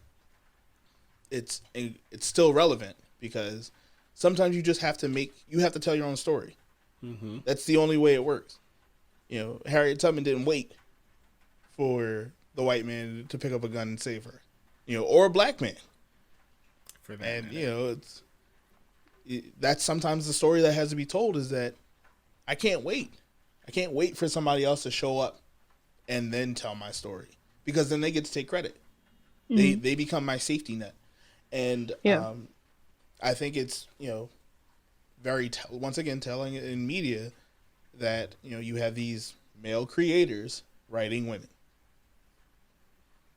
still relevant, because sometimes you just have to tell your own story. Mm-hmm. That's the only way it works. You know, Harriet Tubman didn't wait for the white man to pick up a gun and save her, or a black man. For that, and that's sometimes the story that has to be told, is that I can't wait. I can't wait for somebody else to show up and then tell my story, because then they get to take credit. Mm-hmm. They become my safety net. And I think it's, very, once again, telling in media that, you have these male creators writing women.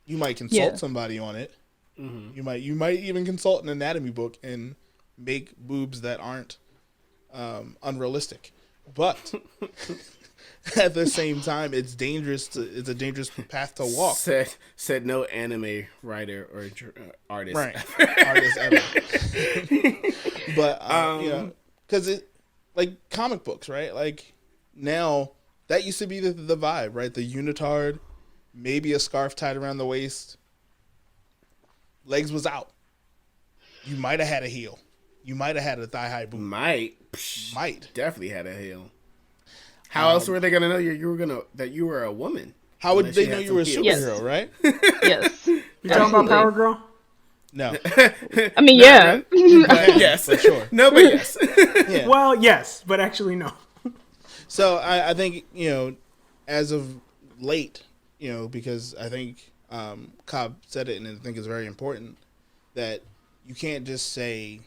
You might consult somebody on it. Mm-hmm. You might even consult an anatomy book and make boobs that aren't unrealistic, but at the same time, it's dangerous. It's a dangerous path to walk. Said no anime writer or artist, right? Artist ever. But because it, like comic books, right? Like now, that used to be the vibe, right? The unitard, maybe a scarf tied around the waist, legs was out. You might have had a heel. You might have had a thigh-high boot. Might. Definitely had a heel. How else were they going to know that you were a woman? How would they know you were a superhero, right? Yes. You talking about Power Girl? No. I mean, yeah. Yes. For sure. No, but yes. Yeah. Well, yes, but actually no. So I think, as of late, because I think Cobb said it, and I think it's very important, that you can't just say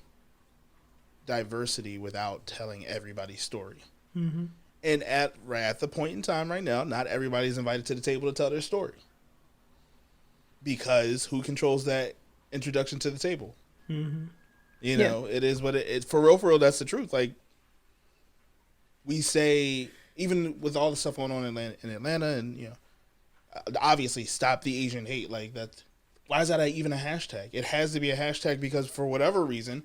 diversity without telling everybody's story. Mm-hmm. And at the point in time right now, not everybody's invited to the table to tell their story, because who controls that introduction to the table? Mm-hmm. It is what it for real. That's the truth. Like, we say, even with all the stuff going on in Atlanta, and obviously stop the Asian hate. Like, that. Why is that even a hashtag? It has to be a hashtag because for whatever reason,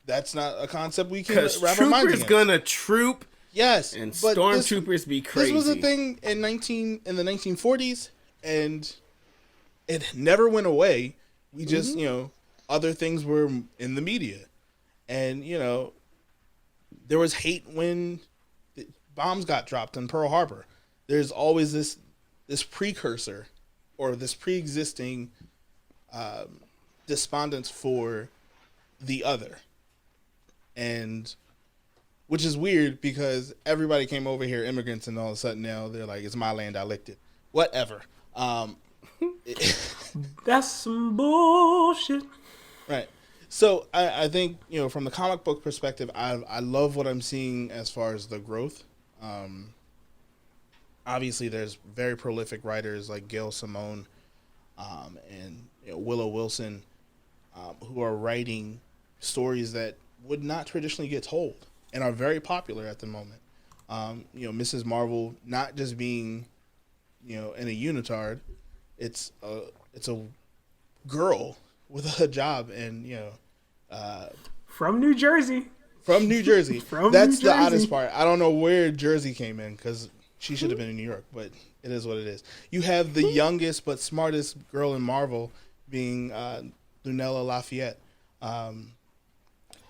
that's not a concept we can wrap our minds against. Troopers gonna troop. Yes, and stormtroopers be crazy. This was a thing in the 1940s, and it never went away. We just, other things were in the media. And, there was hate when bombs got dropped in Pearl Harbor. There's always this precursor or this pre-existing despondence for the other. And which is weird because everybody came over here, immigrants, and all of a sudden now they're like, it's my land, I licked it. Whatever. That's some bullshit. Right. So I think, from the comic book perspective, I love what I'm seeing as far as the growth. Obviously, there's very prolific writers like Gail Simone and Willow Wilson who are writing stories that would not traditionally get told and are very popular at the moment. Mrs. Marvel not just being, in a unitard, it's a girl with a job and from New Jersey. From New Jersey. From That's New the Jersey. oddest part. I don't know where Jersey came in because she should have been in New York, but it is what it is. You have the youngest but smartest girl in Marvel being Lunella Lafayette.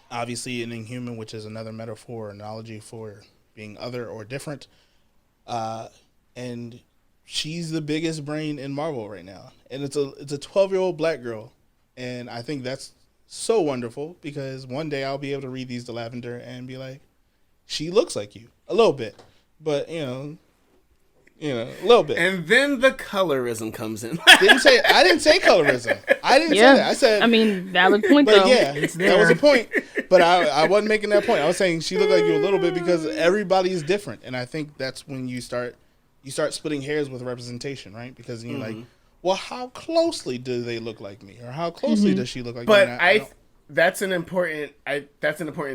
Obviously an Inhuman, which is another metaphor or analogy for being other or different. And she's the biggest brain in Marvel right now. And it's a 12-year-old black girl. And I think that's so wonderful because one day I'll be able to read these to Lavender and be like, she looks like you. A little bit. But, a little bit. And then the colorism comes in. I didn't say colorism. I didn't say that. I said, valid point though. but yeah, that was a point. But I wasn't making that point. I was saying she looked like you a little bit because everybody's different. And I think that's when you start splitting hairs with representation, right? Because you're like, well, how closely do they look like me, or how closely does she look like but me? That's an important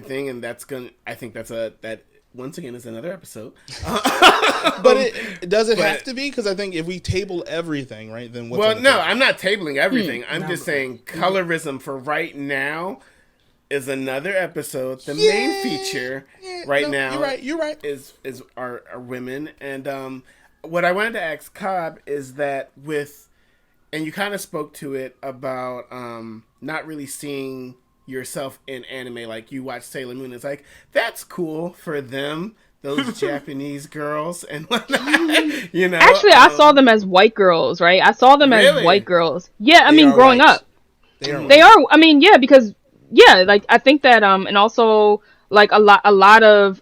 thing, and I think that once again is another episode. But it does it have to be? Because I think if we table everything, right, then what's I'm not tabling everything. I'm just saying colorism for right now is another episode. The main feature now, you're right, is are women, and what I wanted to ask Cobb is that and you kind of spoke to it about not really seeing yourself in anime. Like you watch Sailor Moon, it's like that's cool for them, those Japanese girls and whatnot. Actually, I saw them as white girls, right? I saw them as white girls. Yeah, growing up, they are. I mean, yeah, because like I think that and also like a lot of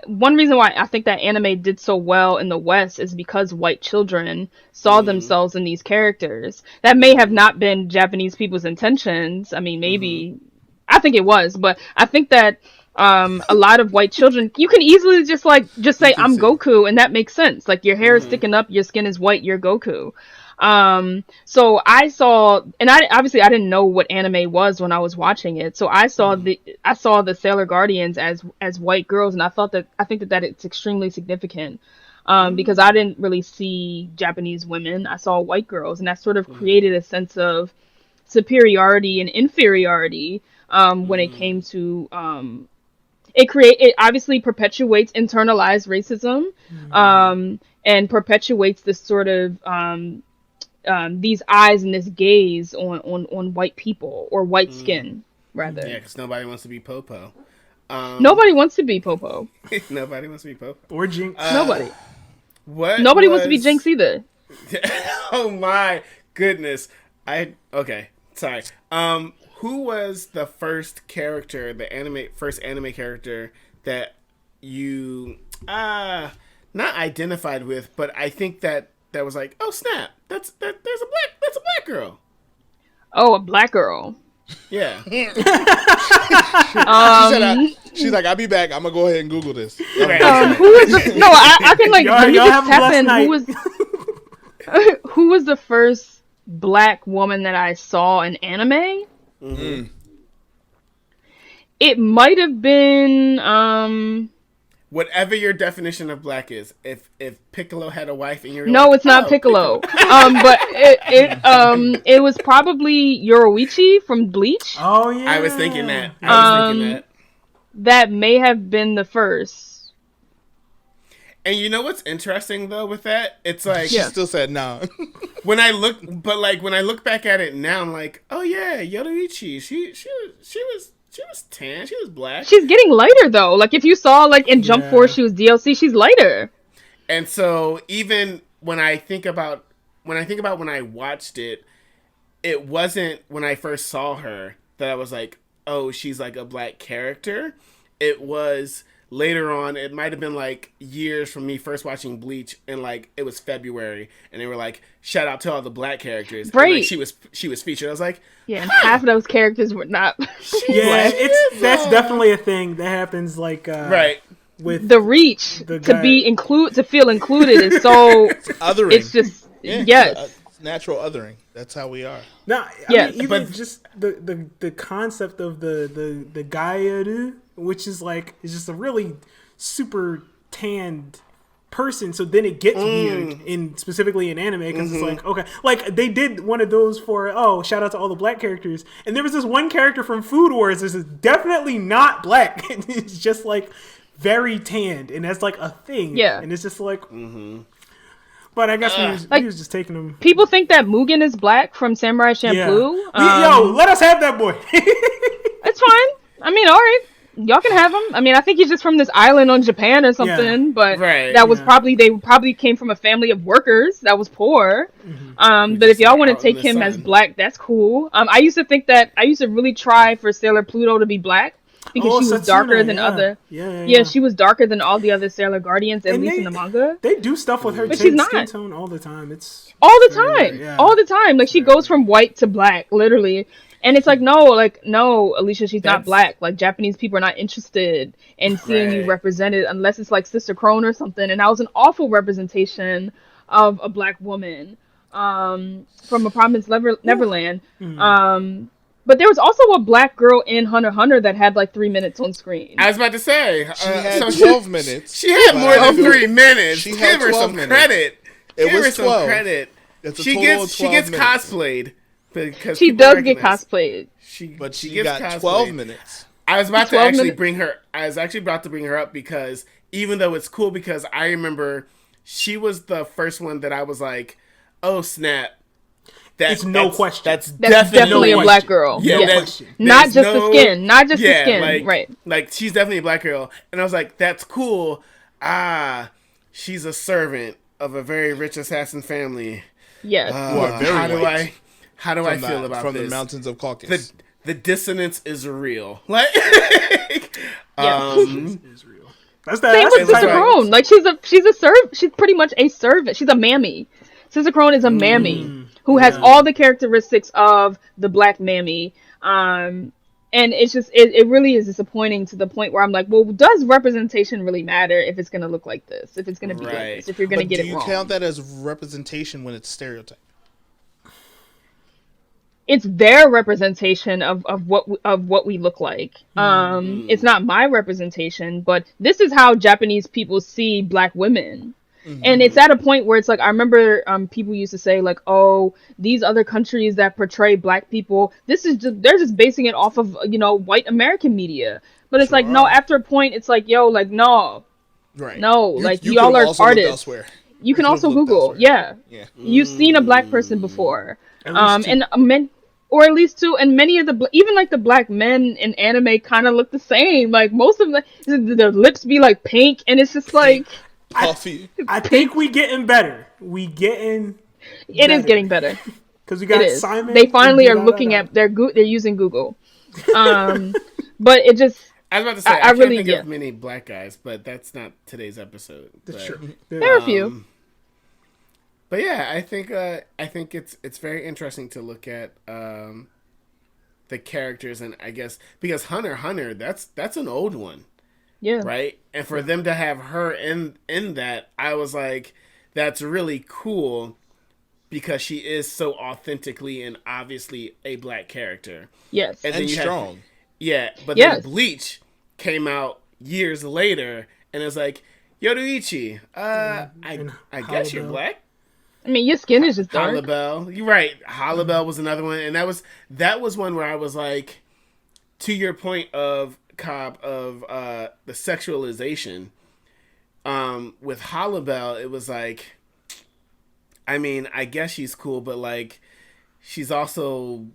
one reason why I think that anime did so well in the West is because white children saw themselves in these characters. That may have not been Japanese people's intentions. I mean, maybe I think it was, but I think that a lot of white children, you can easily just say I'm Goku, and that makes sense. Like your hair is sticking up, your skin is white, you're Goku. So I saw, and I didn't know what anime was when I was watching it. So I saw the Sailor Guardians as white girls, and I think that it's extremely significant. Because I didn't really see Japanese women. I saw white girls, and that sort of created a sense of superiority and inferiority, when it came to, it obviously perpetuates internalized racism, and perpetuates this sort of, these eyes and this gaze on white people or white skin rather. Yeah, because nobody wants to be Popo. Nobody wants to be Popo. Nobody wants to be Popo Or Jinx. Nobody. Nobody wants to be Jinx either. Oh my goodness! Okay. Sorry. Who was the first character, first anime character that you not identified with, but I think that was like, oh snap, there's a black girl. Oh, a black girl. Yeah. She's like, I'll be back. I'm gonna go ahead and Google this. Who was I can like let me just tap in. Who was the first black woman that I saw in anime? It might have been whatever your definition of black is. If Piccolo had a wife and you're it's not Piccolo. But it was probably Yoruichi from Bleach. Oh yeah. I was thinking that. That may have been the first. And you know what's interesting though with that? It's like She still said no. when I look back at it now, I'm like, oh yeah, Yoruichi, she was tan, she was black. She's getting lighter though. Like if you saw like in Jump Force, she was DLC. She's lighter. And so even when I think about when I watched it, it wasn't when I first saw her that I was like, oh, she's like a black character. It was later on. It might have been like years from me first watching Bleach, and like it was February, and they were like, shout out to all the black characters. Right. And, like, she was featured. I was like, Yeah, and half of those characters were not. Yeah, that's definitely a thing that happens. Like right. with The reach the to guy. be to feel included is so. Othering. It's just Yeah, yes. natural othering. That's how we are. No, Yes. mean, even just the concept of the Gaia, which is like is just a really super tanned person. So then it gets weird specifically in anime because it's like, okay, like they did one of those for shout out to all the black characters, and there was this one character from Food Wars. This is definitely not black. It's just like very tanned, and that's like a thing. Yeah. And it's just like. But I guess we was just taking them. People think that Mugen is black from Samurai Champloo. Yo, let us have that boy. It's fine. I mean, all right. Y'all can have him. I mean, I think he's just from this island on Japan or something. Yeah. But Right, that was they probably came from a family of workers that was poor. But if y'all want to take him as black, that's cool. I used to really try for Sailor Pluto to be black. Because she was darker than other. Yeah, she was darker than all the other Sailor Guardians, at least in the manga. They do stuff with her But she's not. skin tone all the time. It's all the very time. weird, All the time. Like, she goes from white to black, literally. And it's like, no, Alicia, she's not black. Like, Japanese people are not interested in seeing you represented unless it's like Sister Crone or something. And that was an awful representation of a black woman from a Promised Neverland. But there was also a black girl in Hunter x Hunter that had like 3 minutes on screen. I was about to say She had 12 minutes. She had more than 3 minutes. She had Give her 12 some minutes. credit. It Give was her some 12. credit. It's a She total of gets 12 minutes. cosplayed because She people does get recognize- cosplayed. But she gets got cosplayed. 12 minutes. I was about to 12 actually minutes. bring her. I was actually about to bring her up because even though it's cool, because I remember she was the first one that I was like, "Oh snap!" It's no question. That's That's definitely a black girl. Yeah, Yes. that's- Not there's just the skin. Not just the yeah, skin. like, Right. Like she's definitely a black girl, and I was like, "That's cool." She's a servant of a very rich assassin family. Yes. Who are very white. How do I feel about from this? the mountains of Caucasus? The dissonance is real. Like, It's real. That's Same with Sister right. Crone. Like she's pretty much a servant. She's a mammy. Sister Crone is a mammy who has all the characteristics of the black mammy. And it's just it really is disappointing to the point where I'm like, well, does representation really matter if it's gonna look like this? If it's gonna be like this? If you're gonna get it wrong? Do you count that as representation when it's stereotype? It's their representation of what we look like. It's not my representation, but this is how Japanese people see black women. And it's at a point where it's like, I remember people used to say like, oh, these other countries that portray black people, they're just basing it off of, white American media. But it's like, no, after a point, it's like, yo, like, no. Right. No, You y'all could are also look artists. elsewhere. You can could've also looked Google. elsewhere. Yeah. You've seen a black person before. Or at least two, and many of even like the black men in anime kind of look the same. Like most of them, their lips be like pink, and it's just like Puffy. I think we getting better. It is getting better. Because we got It is. Simon. They finally are looking at they're using Google. But it just I was about to say, I I can't really think yeah. of many black guys, but that's not today's episode. That's But, true. There are a few. But yeah, I think it's very interesting to look at the characters, and I guess because Hunter x Hunter, that's an old one, Yeah. right? And for them to have her in that, I was like, that's really cool because she is so authentically and obviously a black character. Yes. then And you have- strong. Yeah, but Yes. then Bleach came out years later, and it's like, Yoruichi, I guess you're Holobell. black. I mean, your skin is just dark. Holobell, you're right. Holobell was another one, and that was one where I was like, to your point of Cobb of the sexualization. with Hollowbell, it was like, I mean, I guess she's cool, but like, she's also,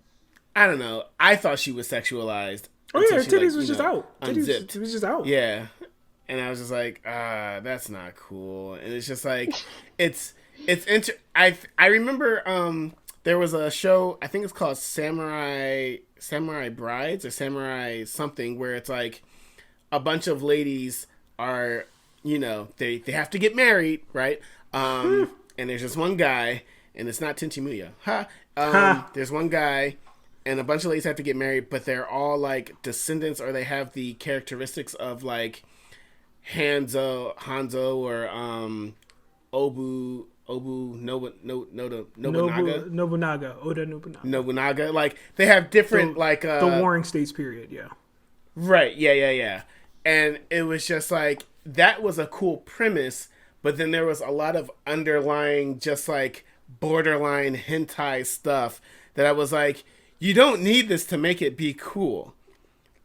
I don't know. I thought she was sexualized. Oh yeah, her she, titties like, was just out. Unzipped. It was just out. Yeah, and I was just like, that's not cool. And it's just like, it's I remember there was a show, I think it's called Samurai Brides or Samurai something, where it's like a bunch of ladies are, they have to get married, right? And there's just one guy, and it's not Tenchi Muya. There's one guy, and a bunch of ladies have to get married, but they're all like descendants, or they have the characteristics of like Hanzo or Oda Nobunaga. Nobunaga. Like, they have different the Warring States period, yeah. Right, yeah. And it was just like, that was a cool premise, but then there was a lot of underlying, just like borderline hentai stuff that I was like, you don't need this to make it be cool.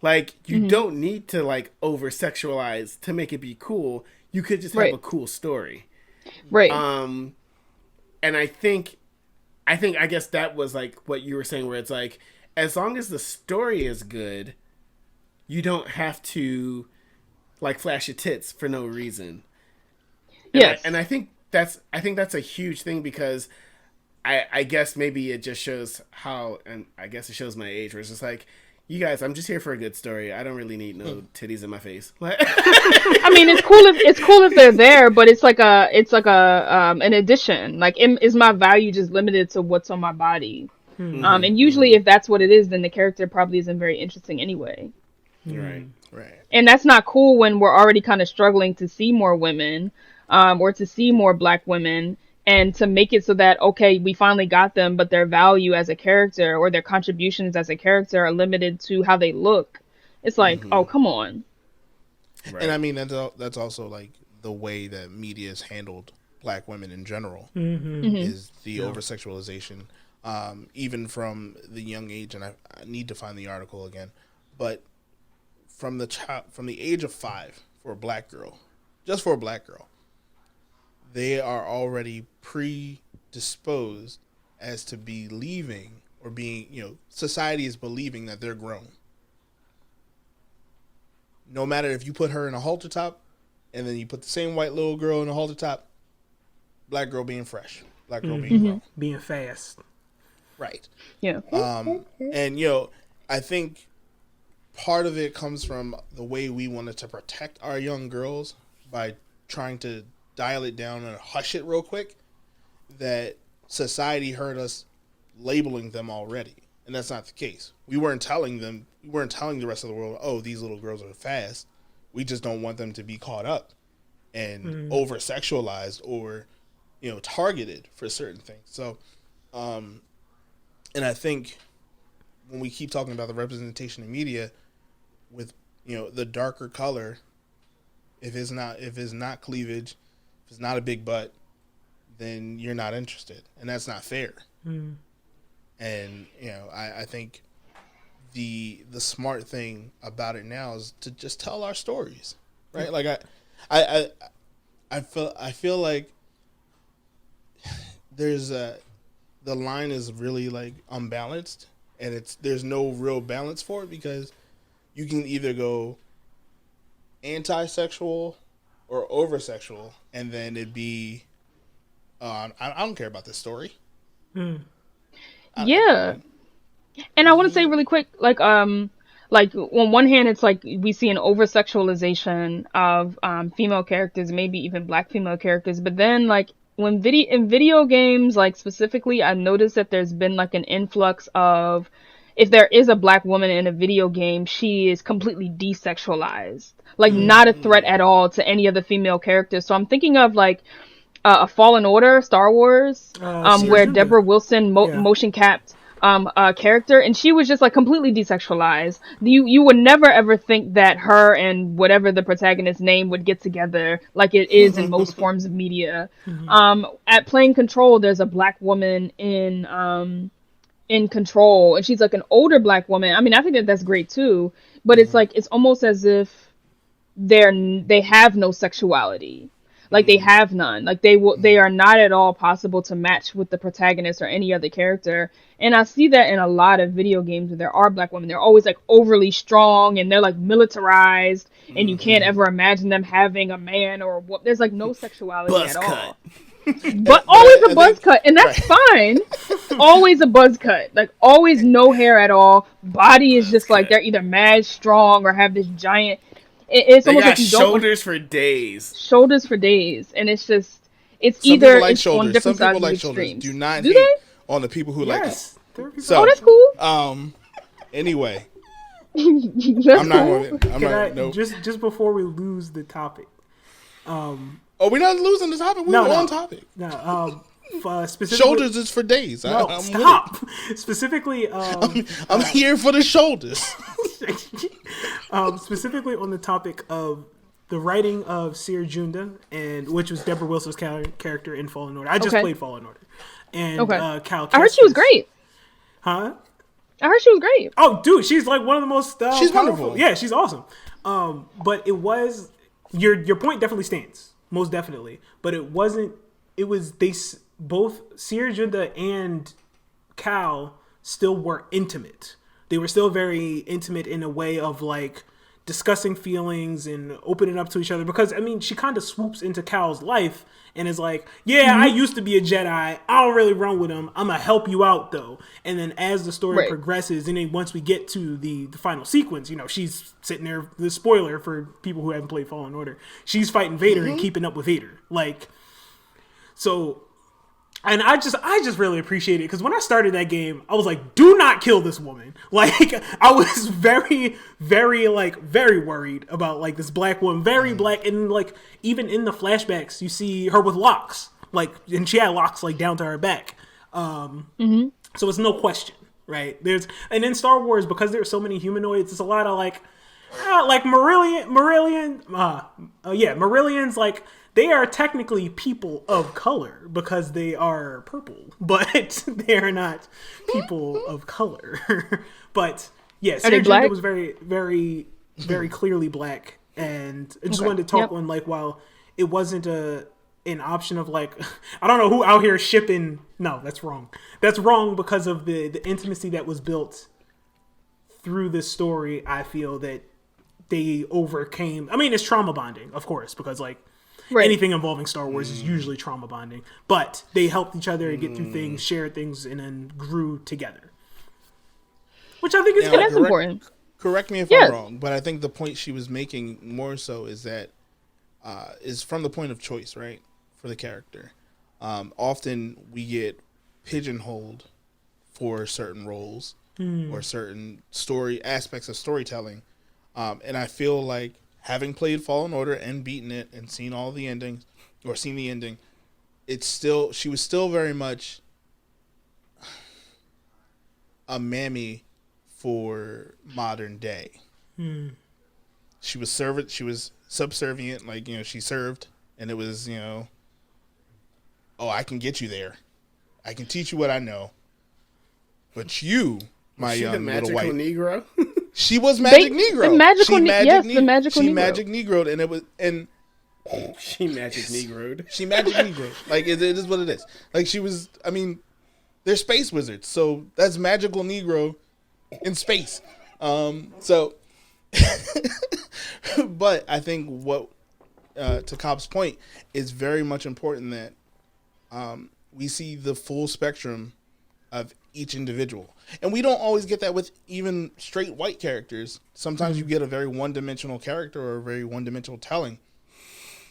Like, you don't need to like over sexualize to make it be cool. You could just have a cool story. Right. And I guess that was like what you were saying, where it's like, as long as the story is good, you don't have to like flash your tits for no reason. Yes. And I think that's a huge thing, because I guess maybe it just shows how, and I guess it shows my age, where it's just like, you guys, I'm just here for a good story. I don't really need no titties in my face. I mean, it's cool if they're there, but it's like an addition. Like, is my value just limited to what's on my body? And usually, if that's what it is, then the character probably isn't very interesting anyway. Right. And that's not cool when we're already kind of struggling to see more women, or to see more Black women, and to make it so that, okay, we finally got them, but their value as a character or their contributions as a character are limited to how they look. It's like, oh, come on. Right. And I mean, that's also like the way that media has handled Black women in general, is the over-sexualization, even from the young age, and I need to find the article again, but from the age of 5 for a Black girl, just for a Black girl, they are already predisposed as to believing, or being, society is believing that they're grown. No matter if you put her in a halter top, and then you put the same white little girl in a halter top, Black girl being fresh, Black girl being grown, being fast, right? Yeah. And I think part of it comes from the way we wanted to protect our young girls by trying to dial it down and hush it real quick, that society heard us labeling them already, and that's not the case. We weren't telling the rest of the world, oh, these little girls are fast. We just don't want them to be caught up and over sexualized or targeted for certain things. So and I think when we keep talking about the representation in media with the darker color, if it's not cleavage, if it's not a big butt, then you're not interested, and that's not fair. And I think the smart thing about it now is to just tell our stories, right? Like I feel like there's the line is really like unbalanced, and there's no real balance for it, because you can either go anti-sexual or over-sexual, and then it'd be I don't care about this story. Yeah. And I want to say really quick, like on one hand, it's like we see an over-sexualization of female characters, maybe even Black female characters, but then like in video games, like specifically, I noticed that there's been like an influx of, if there is a Black woman in a video game, she is completely desexualized, like not a threat at all to any of the female characters. So I'm thinking of like a Fallen Order, Star Wars, where Deborah Wilson motion capped character, and she was just like completely desexualized. You would never ever think that her and whatever the protagonist's name would get together like it is in most forms of media. At Playing Control, there's a Black woman in Control, and she's like an older Black woman. I mean, I think that's great too, but it's like, it's almost as if they have no sexuality. Like they have none. Like they are not at all possible to match with the protagonist or any other character. And I see that in a lot of video games where there are black women. They're always like overly strong and they're like militarized, and you can't ever imagine them having a man or what. There's like no sexuality Buzz at cut. all. But always a buzz cut, and that's fine. Always a buzz cut, like always no hair at all. Body is just like they're either mad strong or have this giant. It's They almost got like you don't want shoulders for days. shoulders for days, and it's just it's Some either people like it's on shoulders. different Some people sides like of the shoulders. extremes. Do not Do hate they? on the people who Yes. like it. So, Oh, that's cool. Anyway, That's I'm not cool. going. I'm Can I, not. No. just before we lose the topic. Oh, we're not losing the topic. We're on topic. No, specifically Shoulders is for days. No, I'm stop. Specifically, I'm here for the shoulders. specifically on the topic of the writing of Seer Junda, and which was Deborah Wilson's character in Fallen Order. I just Okay. played Fallen Order, and Cal. I heard she was great. Huh? I heard she was great. Oh, dude, she's like one of the most. She's powerful. wonderful. Yeah, she's awesome. But it was your point definitely stands, most definitely. But it wasn't. It was both Seer Junda and Cal still were intimate. They were still very intimate in a way of like discussing feelings and opening up to each other, because I mean she kind of swoops into Cal's life and is like, yeah, I used to be a Jedi, I don't really run with him, I'm gonna help you out though. And then as the story progresses, and then once we get to the final sequence, you know, she's sitting there, the spoiler for people who haven't played Fallen Order, she's fighting Vader and keeping up with Vader, like, so. And I just really appreciate it, because when I started that game, I was like, do not kill this woman. Like, I was very, very, like, very worried about, like, this black woman, very black, and, like, even in the flashbacks, you see her with locks, like, and she had locks, like, down to her back. So it's no question, right? And in Star Wars, because there are so many humanoids, it's a lot of, like Marillions, like, they are technically people of color because they are purple, but they are not people of color. But yeah, Seer Junda was very, very, very clearly black, and I just wanted to talk on, like, while it wasn't an option of, like, I don't know who out here shipping. No, that's wrong. That's wrong because of the intimacy that was built through this story. I feel that they overcame. I mean, it's trauma bonding, of course, because, like, anything involving Star Wars is usually trauma bonding. But they helped each other get through things, shared things, and then grew together. Which I think is that's important. Correct me if I'm wrong, but I think the point she was making more so is that is from the point of choice, right, for the character. Often we get pigeonholed for certain roles or certain story aspects of storytelling. And I feel like, having played Fallen Order and beaten it and seen all the endings, or seen the ending, she was still very much a mammy for modern day. She was subservient, like, you know, she served, and it was, you know, oh, I can get you there, I can teach you what I know, but you, my young little white Negro. She was Magic Negro. The magical Negro. She Magic Negroed, and it was, and she Magic Negroed. She Magic Negroed. Like, it is what it is. Like, she was. I mean, they're space wizards, so that's magical Negro in space. So, but I think what to Cobb's point is very much important that we see the full spectrum of each individual. And we don't always get that with even straight white characters. Sometimes you get a very one-dimensional character or a very one-dimensional telling.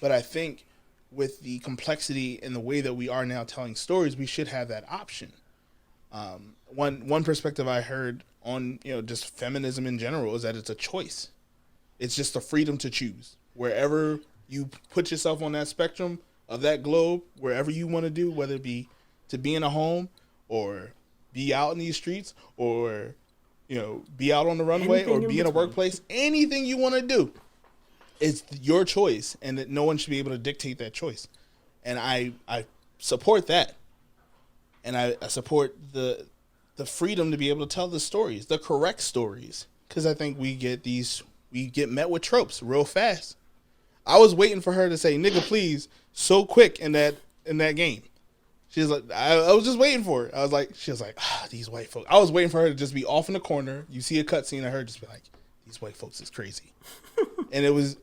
But I think with the complexity and the way that we are now telling stories, we should have that option. One perspective I heard on, you know, just feminism in general is that it's a choice. It's just the freedom to choose. Wherever you put yourself on that spectrum of that globe, wherever you want to do, whether it be to be in a home or be out in these streets, or, you know, be out on the runway, or be in a workplace, anything you want to do, it's your choice, and that no one should be able to dictate that choice. And I support that, and I support the freedom to be able to tell the stories, the correct stories, because I think we get these we get met with tropes real fast. I was waiting for her to say "nigga, please" so quick in that game. She's like, I was just waiting for it. She was like, these white folks. I was waiting for her to just be off in the corner. You see a cutscene of her just be like, these white folks is crazy. and I was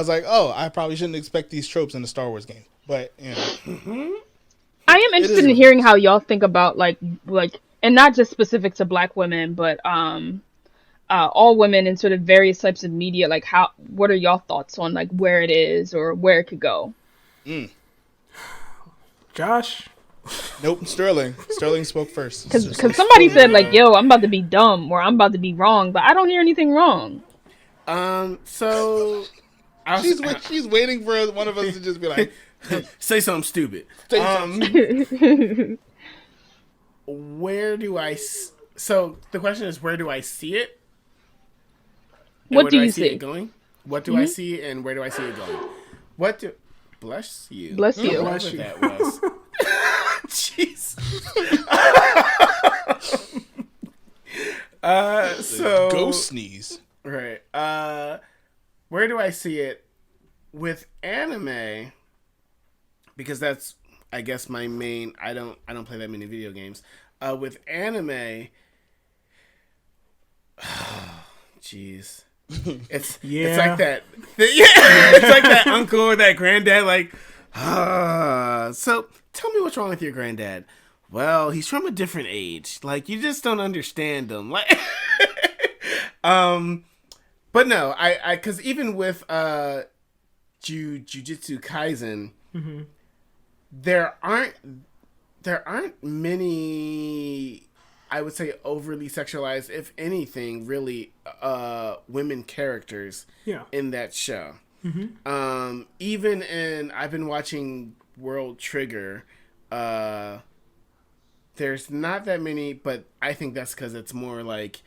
like, oh, I probably shouldn't expect these tropes in the Star Wars game. But, you know. I am interested in hearing how y'all think about like, and not just specific to Black women, but all women in sort of various types of media. Like, what are y'all thoughts on like where it is or where it could go? Josh? Nope, Sterling. Sterling spoke first. Because somebody said like, yo, I'm about to be dumb or I'm about to be wrong, but I don't hear anything wrong. So she's waiting for one of us to just be like, say something stupid. Where do I? So the question is, where do I see it? What do you see see it going? What do I see, and where do I see it going? Bless you. Bless you. Bless you. That was. Jeez. So ghost sneeze. Right. Where do I see it with anime? Because that's, I guess, my main. I don't play that many video games. With anime, jeez, it's like that. It's like that uncle or that granddad. Like, so tell me what's wrong with your granddad. Well, he's from a different age. Like, you just don't understand him. Like, but no, I because even with Jujutsu Kaisen, there aren't many, I would say, overly sexualized, if anything, really, women characters in that show. Even in, I've been watching World Trigger, there's not that many, but I think that's because it's more like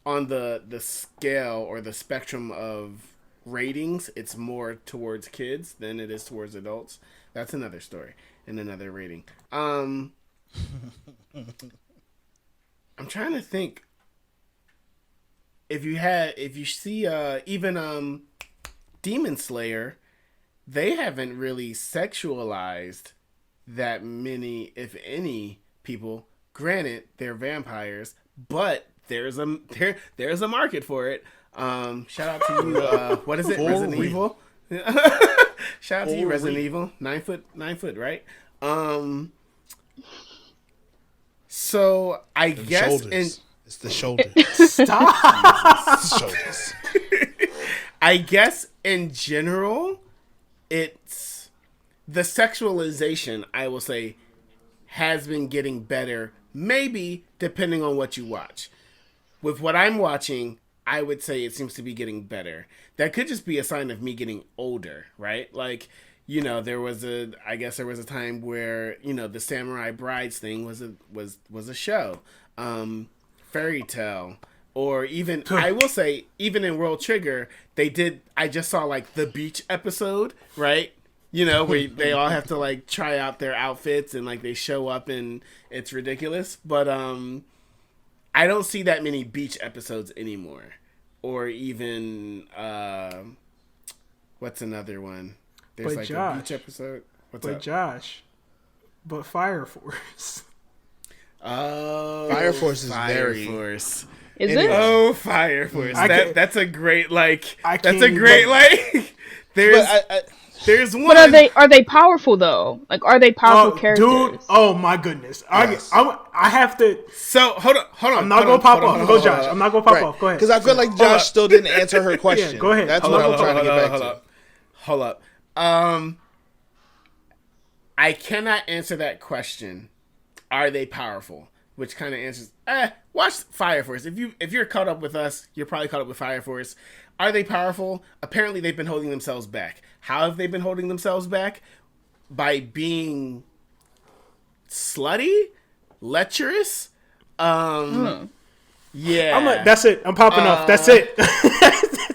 on the scale or the spectrum of ratings, it's more towards kids than it is towards adults. That's another story and another rating. I'm trying to think if you see even Demon Slayer, they haven't really sexualized that many, if any, people. Granted, they're vampires, but there's a market for it. Shout out to you. What is it? Resident Evil. Shout out to you, Resident Evil. 9 foot, right? So I guess it's the shoulders. Stop. It's the shoulders. I guess in general, it's the sexualization, I will say, has been getting better. Maybe depending on what you watch. With what I'm watching, I would say it seems to be getting better. That could just be a sign of me getting older, right? Like, you know, there was a time where, you know, the Samurai Brides thing was a show. Fairy Tale. Or even, I will say, even in World Trigger, I just saw like the beach episode, right? You know, where they all have to like try out their outfits and like they show up and it's ridiculous. But I don't see that many beach episodes anymore. Or even, what's another one? There's like a beach episode. What's up? Josh, but Fire Force. Oh, Fire Force is Fire Force. Is it? Oh, Fire Force. That's a great like. There's one. But are they powerful though? Like, are they powerful characters? Dude, oh my goodness. Yes. I have to. So hold on. I'm not gonna pop off. Go, Josh. I'm not gonna pop off. Go ahead. Because I feel like Josh still didn't answer her question. Yeah, go ahead. That's what I'm trying to get back to. Hold up. I cannot answer that question. Are they powerful? Which kind of answers. Watch Fire Force. If you're caught up with us, you're probably caught up with Fire Force. Are they powerful? Apparently, they've been holding themselves back. How have they been holding themselves back? By being slutty, lecherous. Yeah. That's it. I'm popping off. That's it.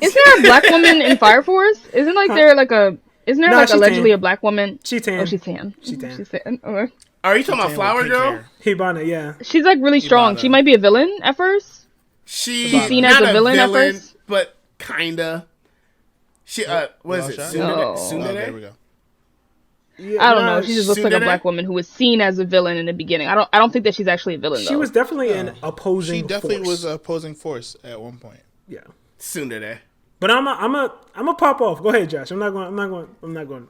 Is there a black woman in Fire Force? Isn't like there like a? Isn't there like allegedly a black woman? She tan. Oh, she's tan. She tan. She's tan. Oh. Are you talking about Flower Girl? Hibana, yeah. She's like really strong. She might be a villain at first. She's seen as a villain at first? but kinda. She what is it? Shot? Tsundere? Oh, there we go. Yeah, I don't know. She just looks like a Tsundere? black woman who was seen as a villain in the beginning. I don't think that she's actually a villain though. She was definitely an opposing. She definitely force. was an opposing force at one point. Yeah. Tsundere. But I'm a pop off. Go ahead, Josh. I'm not going.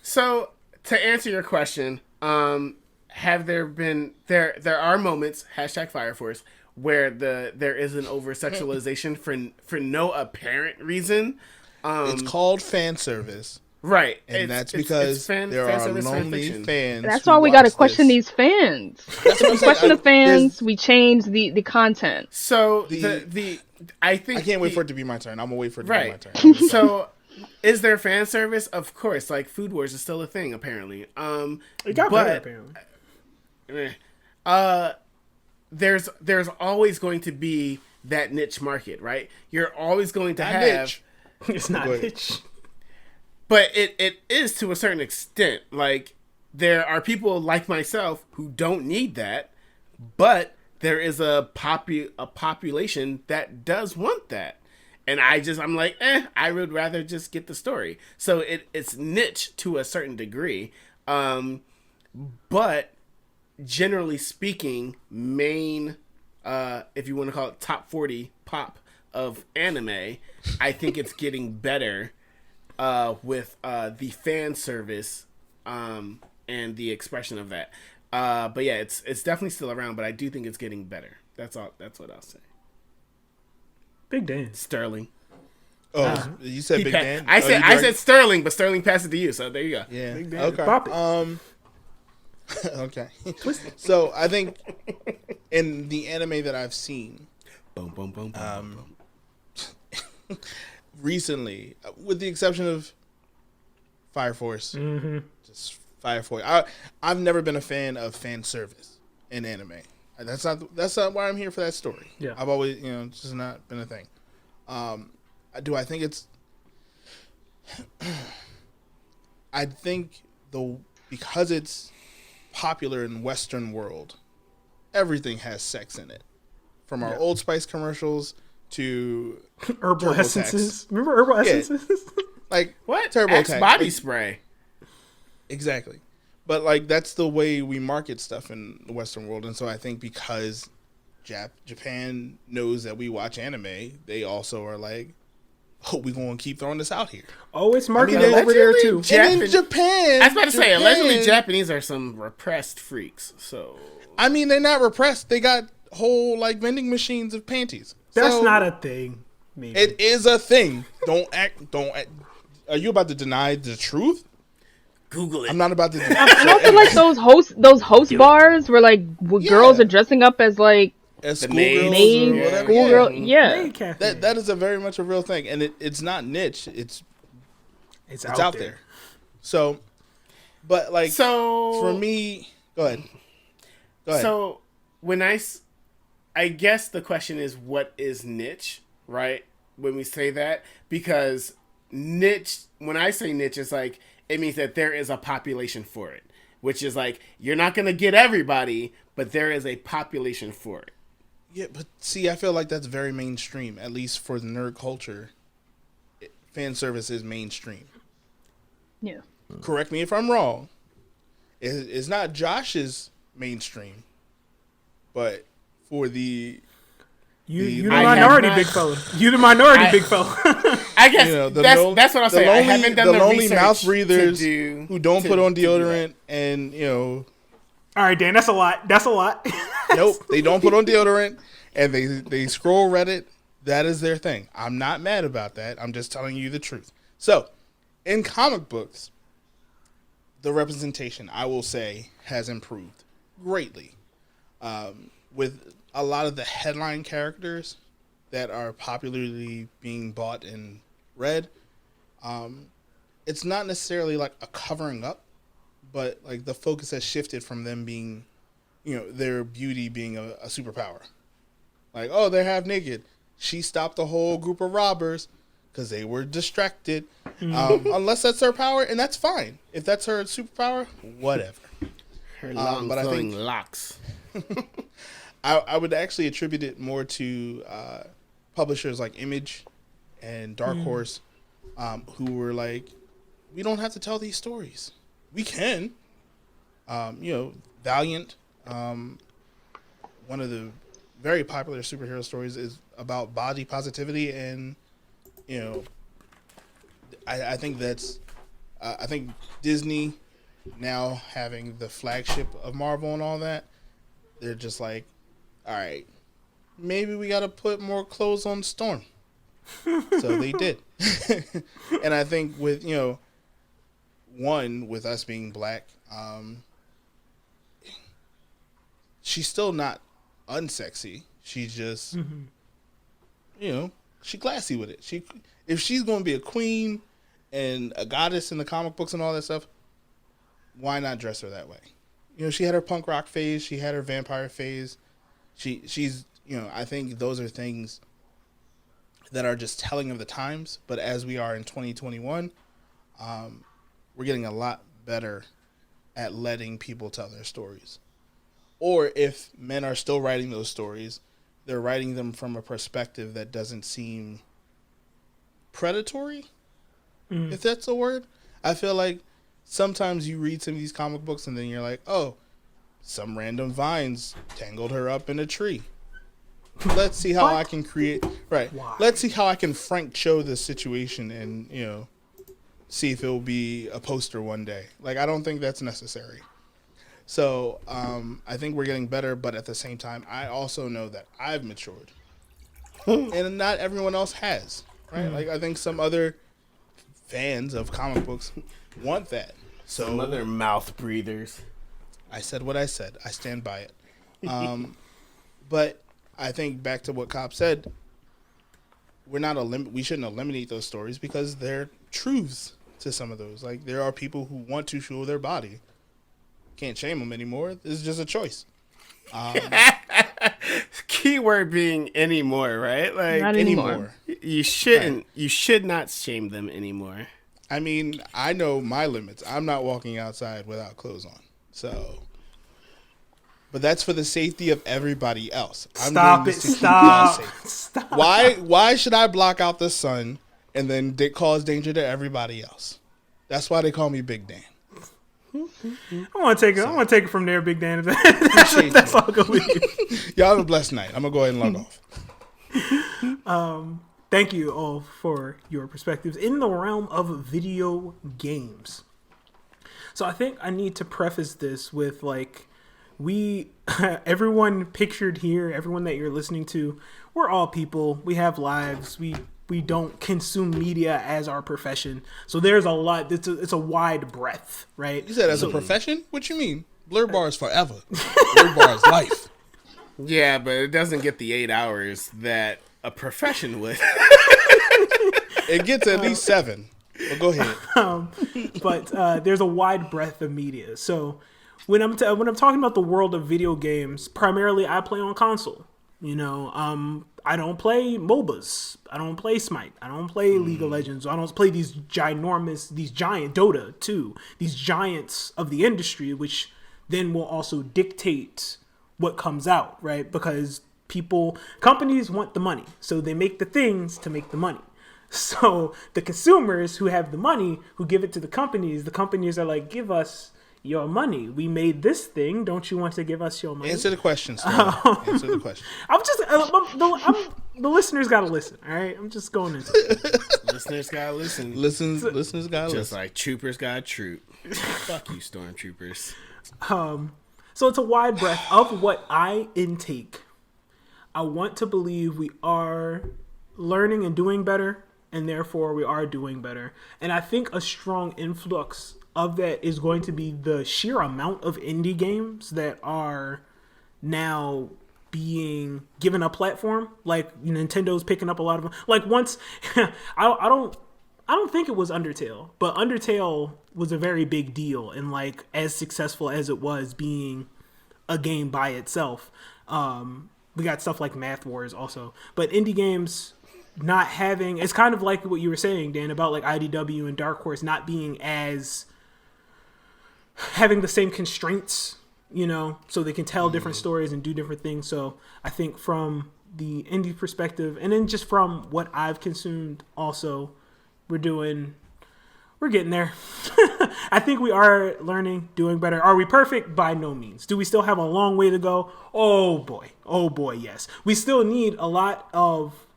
So to answer your question, have there been there are moments #Fire Force where there is an over sexualization for no apparent reason. It's called fan service. Right, And that's because there are lonely fans. That's who why we got to watch question this. these fans. That's what I'm We question saying. the fans. We change the content. So The- I think I can't wait for it to be my turn. I'm gonna wait for it to be my right. turn. So is there fan service? Of course, like Food Wars is still a thing apparently. It got better apparently. There's always going to be that niche market, right? You're always going to Not have niche. It's not Go ahead. itch. But it is to a certain extent. Like, there are people like myself who don't need that, but there is a population that does want that. And I'm like, I would rather just get the story. So it's niche to a certain degree. But generally speaking, main, if you want to call it top 40 pop of anime, I think it's getting better with the fan service and the expression of that. But yeah, it's definitely still around, but I do think it's getting better. That's all. That's what I'll say. Big Dan. Sterling. Oh, you said Big Dan? I Oh, said you I direct- said Sterling, but Sterling passed it to you, so there you go. Yeah. Big Dan. Okay. Bop it. Okay. So I think in the anime that I've seen Boom, boom, boom, boom, boom. recently, with the exception of Fire Force, just Fire Force, I've never been a fan of fan service in anime. That's not why I'm here for that story. Yeah. I've always, it's just not been a thing. Do I think it's? I think because it's popular in Western world, everything has sex in it, from our Old Spice commercials to Herbal TurboTax. essences. Remember herbal essences? What? TurboTax. Axe body Like, spray. exactly. But like that's the way we market stuff in the Western world, and so I think because Japan knows that we watch anime, they also are like, "Oh, we gonna keep throwing this out here." Oh, it's marketed over there too. And in Japan, I was about to say, Japan- allegedly Japanese are some repressed freaks. So I mean, they're not repressed. They got whole like vending machines of panties. That's So, not a thing. Maybe. It is a thing. Don't act. Are you about to deny the truth? Google it. I'm not about to. And also like those host bars where like girls are dressing up as like As The schoolgirls maids, or whatever. schoolgirl. Yeah. Yeah. Cafe. That is a very much a real thing, and it's not niche. It's out there. So, but like So for me, go ahead. So when I guess the question is, what is niche, right? When we say that, because niche, when I say niche, it's like, it means that there is a population for it, which is like, you're not going to get everybody, but there is a population for it. Yeah, but see, I feel like that's very mainstream, at least for the nerd culture. Fan service is mainstream. Yeah. Correct me if I'm wrong. It's not Josh's mainstream, but for the You the I have minority, not- big fella. You the minority, big fella. I guess that's what I'll say. I haven't done the lonely research mouth breathers to who don't put on do that. deodorant, and All right, Dan. That's a lot. That's a lot. nope, they don't put on deodorant, and they scroll Reddit. That is their thing. I'm not mad about that. I'm just telling you the truth. So, in comic books, the representation, I will say, has improved greatly. With a lot of the headline characters that are popularly being bought and read, it's not necessarily like a covering up, but like the focus has shifted from them being, their beauty being a superpower. Like, oh, they're half naked. She stopped a whole group of robbers because they were distracted. Unless that's her power, and that's fine. If that's her superpower, whatever. Her long but I flowing think- locks. I would actually attribute it more to publishers like Image and Dark Horse, who were like, we don't have to tell these stories. We can. Valiant, one of the very popular superhero stories is about body positivity, and I think that's I think Disney now having the flagship of Marvel and all that, they're just like, all right, maybe we got to put more clothes on Storm. So they did. And I think with with us being black, she's still not unsexy. She's just, she classy with it. If she's going to be a queen and a goddess in the comic books and all that stuff, why not dress her that way? She had her punk rock phase. She had her vampire phase. She's, I think those are things that are just telling of the times. But as we are in 2021, we're getting a lot better at letting people tell their stories. Or if men are still writing those stories, they're writing them from a perspective that doesn't seem predatory, if that's a word. I feel like sometimes you read some of these comic books and then you're like, oh, some random vines tangled her up in a tree. Let's see how I can create... Right. Why? Let's see how I can Frank Cho this situation and, see if it will be a poster one day. Like, I don't think that's necessary. So, I think we're getting better, but at the same time, I also know that I've matured. And not everyone else has, right? Like, I think some other fans of comic books want that. So, some other mouth breathers. I said what I said. I stand by it. But I think back to what Cobb said, we shouldn't eliminate those stories because they're truths to some of those. Like, there are people who want to show their body. Can't shame them anymore. It's just a choice. Keyword being anymore, right? Like, not anymore. You shouldn't. Right. You should not shame them anymore. I mean, I know my limits. I'm not walking outside without clothes on. So, but that's for the safety of everybody else. Stop it! Stop! Why should I block out the sun and then cause danger to everybody else? That's why they call me Big Dan. I want to take it from there, Big Dan. That's all good with you. Y'all have a blessed night. I'm gonna go ahead and log off. Thank you all for your perspectives in the realm of video games. So I think I need to preface this with everyone pictured here, everyone that you're listening to, we're all people. We have lives. We don't consume media as our profession. So there's a lot. It's a wide breadth, right? You said as a profession? What you mean? Blerd Bar is forever. Blerd Bar is life. Yeah, but it doesn't get the 8 hours that a profession would. It gets at least 7. Well, go ahead. But there's a wide breadth of media. So when I'm talking about the world of video games, primarily I play on console. I don't play MOBAs. I don't play Smite. I don't play League of Legends. I don't play these giant Dota too. These giants of the industry, which then will also dictate what comes out, right? Because companies want the money, so they make the things to make the money. So the consumers who have the money, who give it to the companies are like, give us your money. We made this thing. Don't you want to give us your money? Answer the question, Answer the question. The listeners got to listen, all right? I'm just going into it. Listeners got to listen. Listeners got to listen. Just like troopers got to troop. Fuck you, stormtroopers. So it's a wide breadth of what I intake. I want to believe we are learning and doing better, and therefore we are doing better. And I think a strong influx of that is going to be the sheer amount of indie games that are now being given a platform. Like, Nintendo's picking up a lot of them. Like, once I don't think it was Undertale, but Undertale was a very big deal and as successful as it was being a game by itself. We got stuff like Math Wars also, but indie games not having, it's kind of like what you were saying, Dan, about IDW and Dark Horse not being as having the same constraints, so they can tell different stories and do different things. So I think from the indie perspective, and then just from what I've consumed, also, we're getting there. I think we are learning, doing better. Are we perfect? By no means. Do we still have a long way to go? Oh boy, yes. We still need a lot of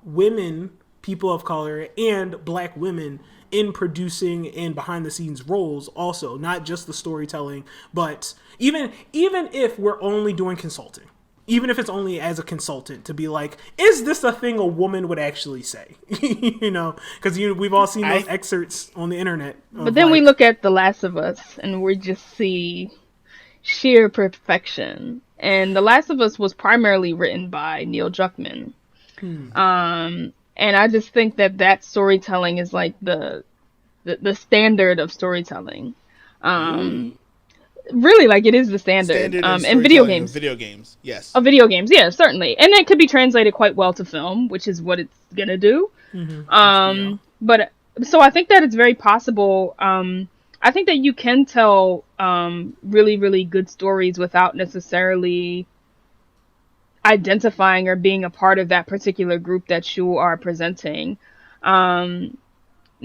women, people of color, and black women in producing and behind the scenes roles also, not just the storytelling, but even if we're only doing consulting, even if it's only as a consultant, to be like, is this a thing a woman would actually say? Because we've all seen those excerpts on the internet. But then we look at The Last of Us and we just see sheer perfection. And The Last of Us was primarily written by Neil Druckmann. And I just think that storytelling is like the standard of storytelling. Really, like, it is the standard. And video games. Video games, yes. Video games, yeah, certainly. And it could be translated quite well to film, which is what it's gonna do. But so I think that it's very possible. I think that you can tell really, really good stories without necessarily identifying or being a part of that particular group that you are presenting.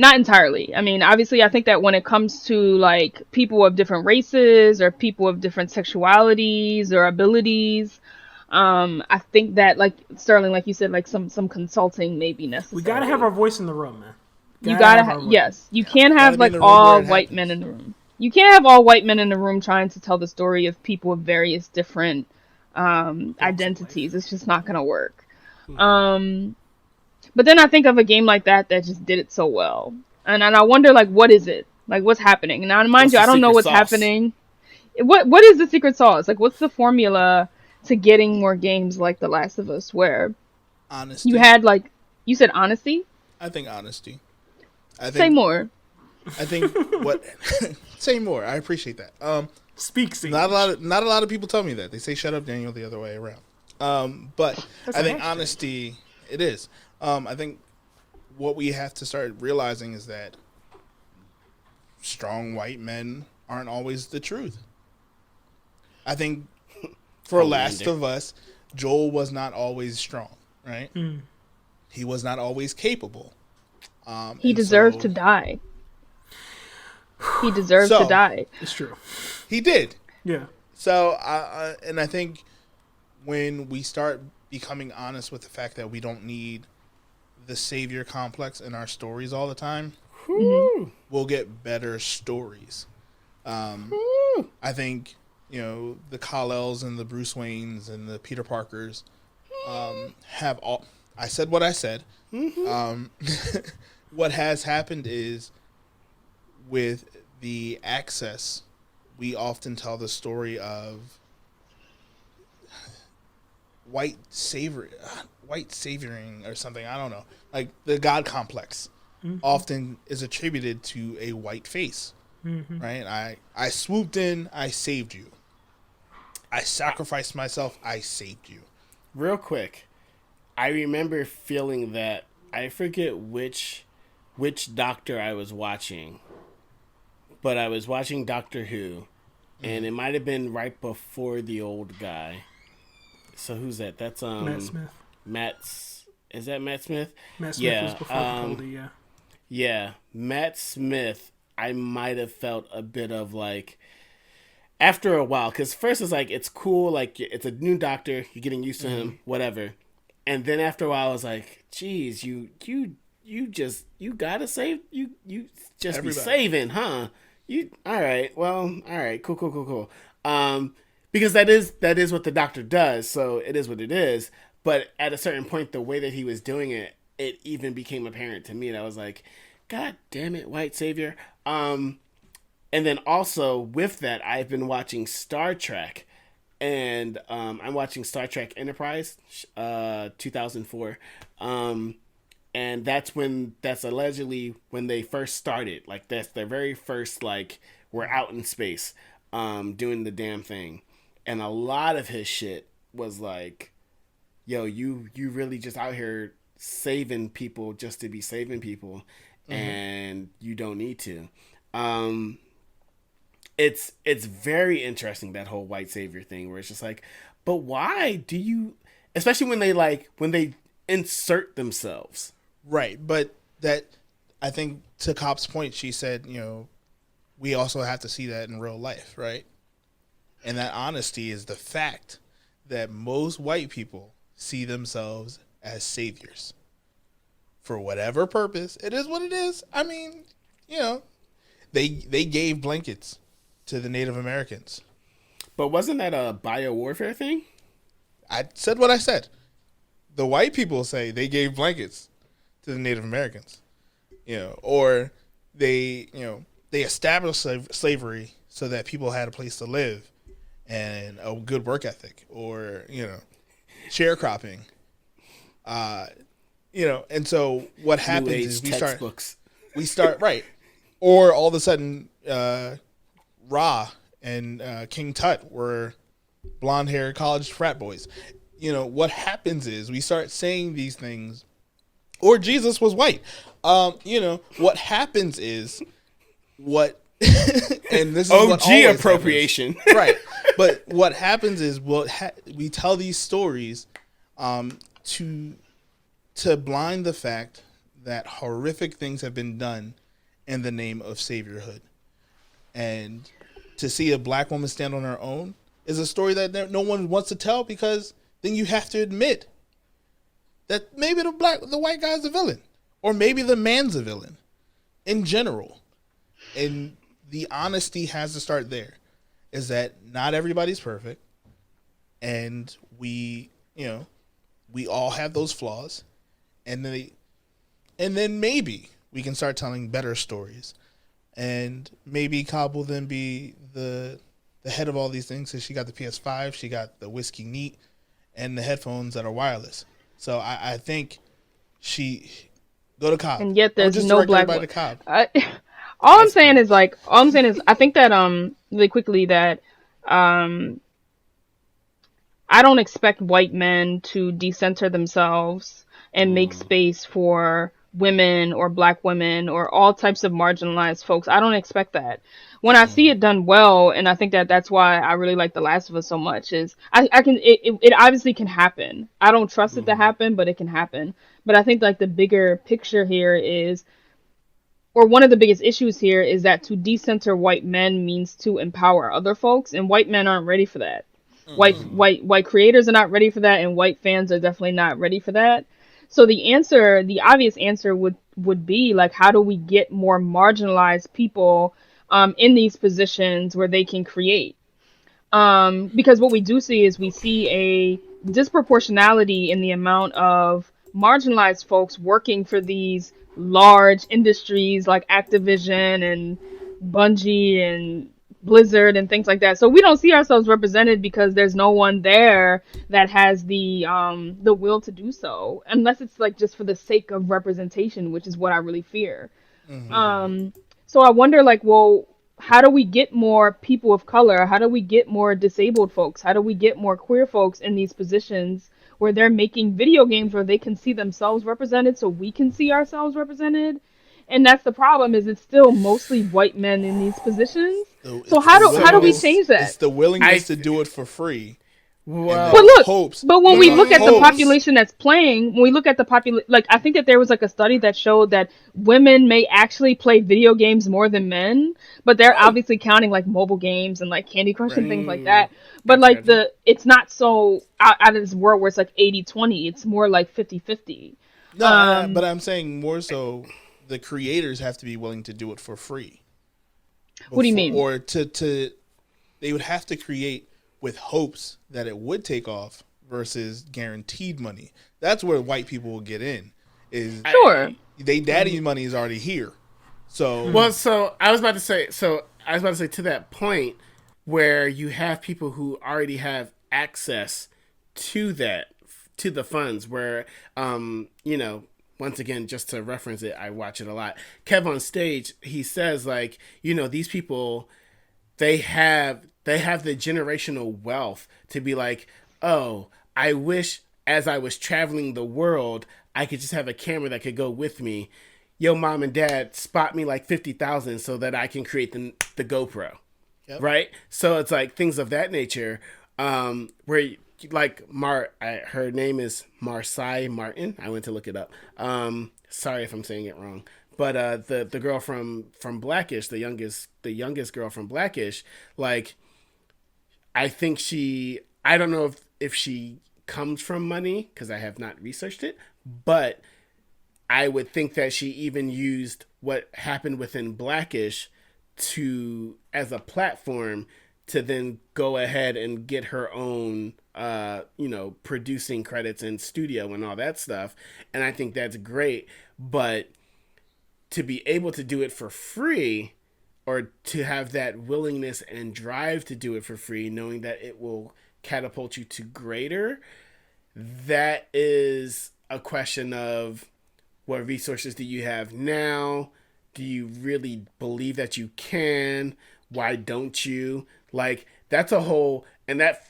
Not entirely. I mean, obviously, I think that when it comes to, like, people of different races or people of different sexualities or abilities, I think that, like, Sterling, like you said, like, some consulting may be necessary. We gotta have our voice in the room, man. You gotta have, yes. You can't have, like, all white men in the room. You can't have all white men in the room trying to tell the story of people of various different identities. It's just not gonna work. But then I think of a game like that just did it so well. And I wonder, like, what is it? Like, what's happening? Now, mind you, I don't know what's happening. What is the secret sauce? Like, what's the formula to getting more games like The Last of Us, where honesty. You had, like, you said honesty? I think honesty. Say more. I think what... Say more. I appreciate that. Speak, Sage. Not a lot of people tell me that. They say, shut up, Daniel, the other way around. But I think honesty... It is. I think what we have to start realizing is that strong white men aren't always the truth. I think for Last of Us, Joel was not always strong, right? He was not always capable. He deserved to die. He deserved to die. It's true. He did. Yeah. So, and I think when we start becoming honest with the fact that we don't need the savior complex in our stories all the time, we'll get better stories. I think, the Kal-Els and the Bruce Waynes and the Peter Parkers have all... I said what I said. What has happened is, with the access, we often tell the story of white savioring or something. I don't know. Like, the God complex often is attributed to a white face, right? I swooped in, I saved you. I sacrificed myself, I saved you. Real quick, I remember feeling that. I forget which doctor I was watching, but I was watching Doctor Who, and it might have been right before the old guy. So who's that? That's Matt Smith. Is that Matt Smith? Matt Smith was before Capaldi, yeah. Yeah, Matt Smith. I might have felt a bit of, like, after a while, because first it's like, it's cool, like, it's a new doctor, you're getting used to him, whatever. And then after a while, I was like, geez, you gotta save, you just everybody. Be saving, huh? All right, cool. Because that is what the doctor does, so it is what it is. But at a certain point, the way that he was doing it, it even became apparent to me. And I was like, God damn it, white savior. And then also with that, I've been watching Star Trek. And I'm watching Star Trek Enterprise, 2004. And that's allegedly when they first started. Like, that's their very first, like, we're out in space doing the damn thing. And a lot of his shit was like, yo, you really just out here saving people just to be saving people, and you don't need to. It's very interesting, that whole white savior thing, where it's just like, but why do you... especially when they insert themselves. Right, but that, I think to Cobb's point, she said, we also have to see that in real life, right? And that honesty is the fact that most white people see themselves as saviors. For whatever purpose, it is what it is. I mean, they gave blankets to the Native Americans. But wasn't that a biowarfare thing? I said what I said. The white people say they gave blankets to the Native Americans, or they established slavery so that people had a place to live and a good work ethic, or sharecropping. And so what happens is we start right, or all of a sudden, Ra and King Tut were blonde-haired college frat boys. What happens is we start saying these things, or Jesus was white. What happens is what, and this is what OG appropriation, right? But what happens is we tell these stories to blind the fact that horrific things have been done in the name of saviorhood. And to see a black woman stand on her own is a story that no one wants to tell, because then you have to admit that maybe the white guy's a villain, or maybe the man's a villain in general. And the honesty has to start there, is that not everybody's perfect, and we all have those flaws, and then maybe we can start telling better stories, and maybe Cobb will then be the head of all these things. So she got the PS5, she got the whiskey neat, and the headphones that are wireless. So I think she go to Cobb. And yet there's no black. To Cobb. All I'm saying is I think that really quickly that I don't expect white men to decenter themselves and make space for women or black women or all types of marginalized folks. I don't expect that. When I see it done well, and I think that that's why I really like The Last of Us so much, is it obviously can happen. I don't trust it to happen, but it can happen. But I think like the bigger picture here is, or one of the biggest issues here is that to decenter white men means to empower other folks, and white men aren't ready for that. White creators are not ready for that, and white fans are definitely not ready for that. So the obvious answer would be like, how do we get more marginalized people in these positions where they can create? Because what we do see is we see a disproportionality in the amount of marginalized folks working for these large industries like Activision and Bungie and Blizzard and things like that. So we don't see ourselves represented because there's no one there that has the will to do so, unless it's like just for the sake of representation, which is what I really fear. So I wonder, like, well, how do we get more people of color? How do we get more disabled folks? How do we get more queer folks in these positions where they're making video games where they can see themselves represented, so we can see ourselves represented? And that's the problem, is it's still mostly white men in these positions. So how do we change that? It's the willingness to do it for free. Well, but when we look at the population that's playing, when we look at the like, I think that there was like a study that showed that women may actually play video games more than men, but they're obviously counting like mobile games and like Candy Crush and things like that. But like it's not so out of this world where it's like 80-20. It's more like 50-50. No, but I'm saying more so the creators have to be willing to do it for free. What do you mean? Or to they would have to create with hopes that it would take off versus guaranteed money. That's where white people will get in. Is sure. They daddy money is already here. So I was about to say to that point where you have people who already have access to the funds, where once again, just to reference it, I watch it a lot. Kev on stage, he says like, these people, they have the generational wealth to be like, oh, I wish as I was traveling the world, I could just have a camera that could go with me. Yo, mom and dad, spot me like 50,000 so that I can create the GoPro. Yep. Right? So it's like things of that nature, where her name is Marseille Martin. I went to look it up. Sorry if I'm saying it wrong. But the girl from Blackish, the youngest girl from Blackish, like, I think I don't know if she comes from money, because I have not researched it, but I would think that she even used what happened within Blackish as a platform to then go ahead and get her own, producing credits in studio and all that stuff. And I think that's great. But to be able to do it for free, or to have that willingness and drive to do it for free, knowing that it will catapult you to greater, that is a question of what resources do you have now? Do you really believe that you can? Why don't you? Like, that's a whole, and that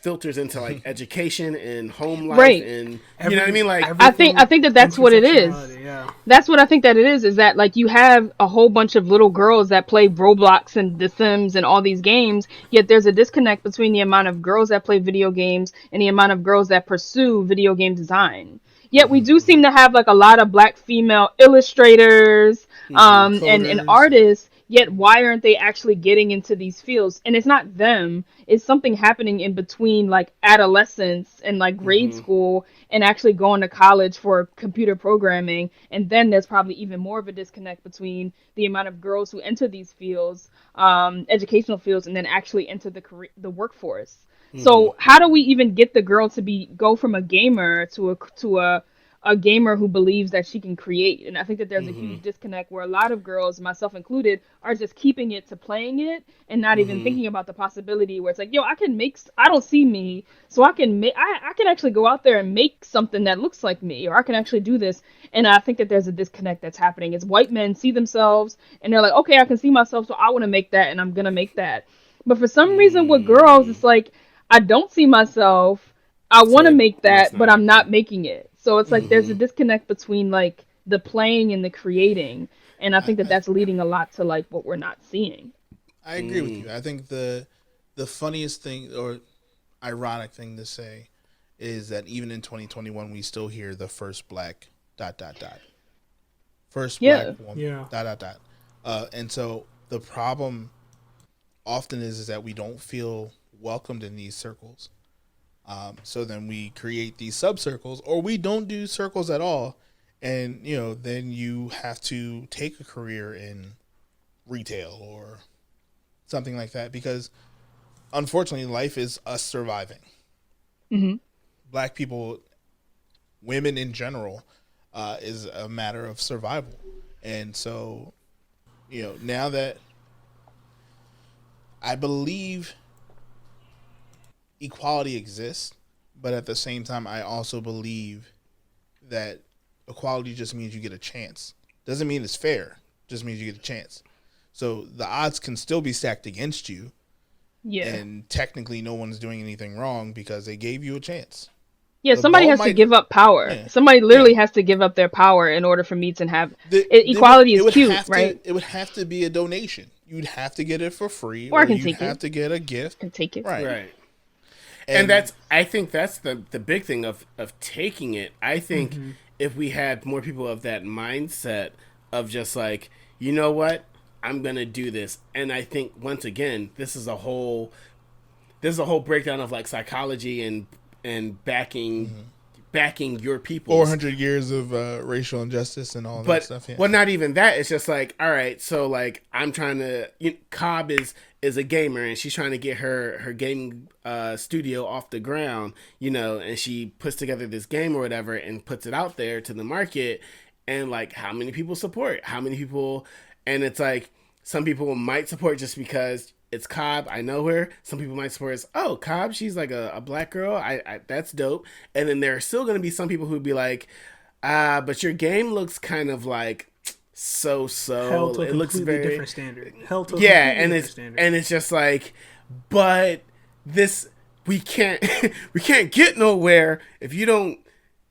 filters into like education and home life, Right. and you know what I mean? Like, I think that's what it is. Yeah. That's what I think that it is that, like, you have a whole bunch of little girls that play Roblox and The Sims and all these games, yet there's a disconnect between the amount of girls that play video games and the amount of girls that pursue video game design. Yet we do seem to have like a lot of black female illustrators, and artists. Yet why aren't they actually getting into these fields? And it's not them. It's something happening in between, like, adolescence and like grade school and actually going to college for computer programming. And then there's probably even more of a disconnect between the amount of girls who enter these fields, educational fields, and then actually enter the workforce. So how do we even get the girl to go from a gamer to a gamer who believes that she can create? And I think that there's a huge disconnect where a lot of girls, myself included, are just keeping it to playing it and not even thinking about the possibility where it's like, yo, I don't see me, so I can actually go out there and make something that looks like me, or I can actually do this. And I think that there's a disconnect that's happening. It's white men see themselves and they're like, okay, I can see myself, so I want to make that, and I'm gonna make that. But for some reason with girls, it's like, I don't see myself, I want to make that, but I'm not making it. So it's like there's a disconnect between like the playing and the creating, and I think that that's leading a lot to like what we're not seeing. I agree with you. I think the funniest thing or ironic thing to say is that even in 2021 we still hear the first black ... First black woman ... And so the problem often is that we don't feel welcomed in these circles. So then we create these sub-circles, or we don't do circles at all. And, then you have to take a career in retail or something like that, because unfortunately life is us surviving. Black people, women in general, is a matter of survival. And so, now that I believe equality exists, but at the same time, I also believe that equality just means you get a chance. Doesn't mean it's fair. Just means you get a chance. So the odds can still be stacked against you. Yeah. And technically no one's doing anything wrong because they gave you a chance. Yeah, somebody has to give up power. Yeah. Somebody literally has to give up their power in order for me to have... equality is cute, right? It would have to be a donation. You'd have to get it for free. Or I can take it. You'd have to get a gift. And take it. Right. And I think that's the big thing of taking it. I think if we had more people of that mindset of just like, you know what, I'm gonna do this. And I think once again, this is a whole breakdown of like psychology and backing your people. 400 years of racial injustice and all that stuff. Yeah. Well, not even that. It's just like, all right, so like I'm trying to. Cobb is a gamer and she's trying to get her gaming studio off the ground, and she puts together this game or whatever and puts it out there to the market. And like, how many people support? How many people? And it's like some people might support just because it's Cobb, I know her. Some people might support us. Oh, Cobb, she's like a black girl. I that's dope. And then there are still going to be some people who'd be like, but your game looks kind of like so. Held to a completely different standard. And it's just like, but this we can't get nowhere if you don't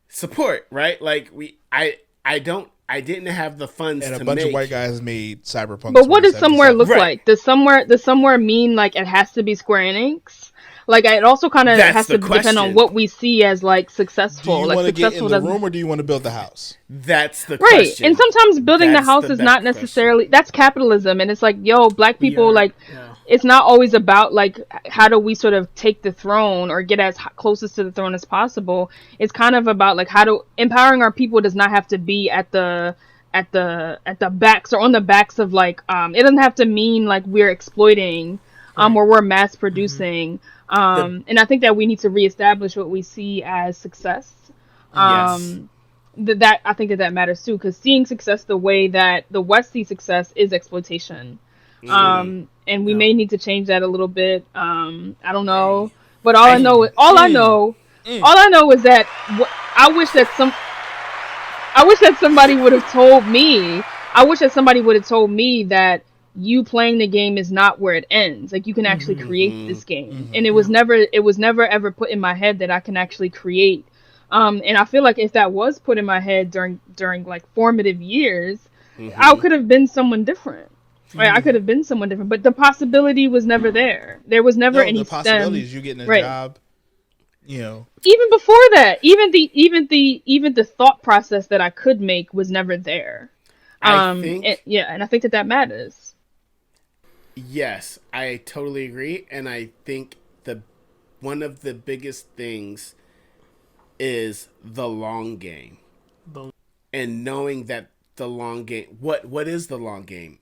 support, right? Like I didn't have the funds and to a bunch make. of white guys made Cyberpunk. But what does somewhere look like? Does somewhere mean like it has to be Square Enix? Like, it also kind of That's has the to depend on question. what we see as like Do successful. you Like want to get in successful the doesn't. room or do you want to build the house? That's the Right, question. and sometimes building the That's house the is best not question. necessarily, that's capitalism, and it's like, yo, black people, Yeah, like, yeah. it's not always about like how do we sort of take the throne or get as closest to the throne as possible. It's kind of about like how to empowering our people does not have to be at the backs or on the backs of like it doesn't have to mean like we're exploiting or we're mass producing. And I think that we need to reestablish what we see as success. Yes. That I think that matters too, because seeing success the way that the West sees success is exploitation. And we may need to change that a little bit. I don't know, but all I know is that I wish that somebody would have told me. I wish that somebody would have told me that you playing the game is not where it ends. Like, you can actually create this game, and it was never ever put in my head that I can actually create. And I feel like if that was put in my head during like formative years, I could have been someone different. Right, I could have been someone different, but the possibility was never there. There was never any the possibility is you getting a job, you know. Even before that, even the thought process that I could make was never there. And I think that matters. Yes, I totally agree, and I think one of the biggest things is the long game, and knowing that the long game. What is the long game?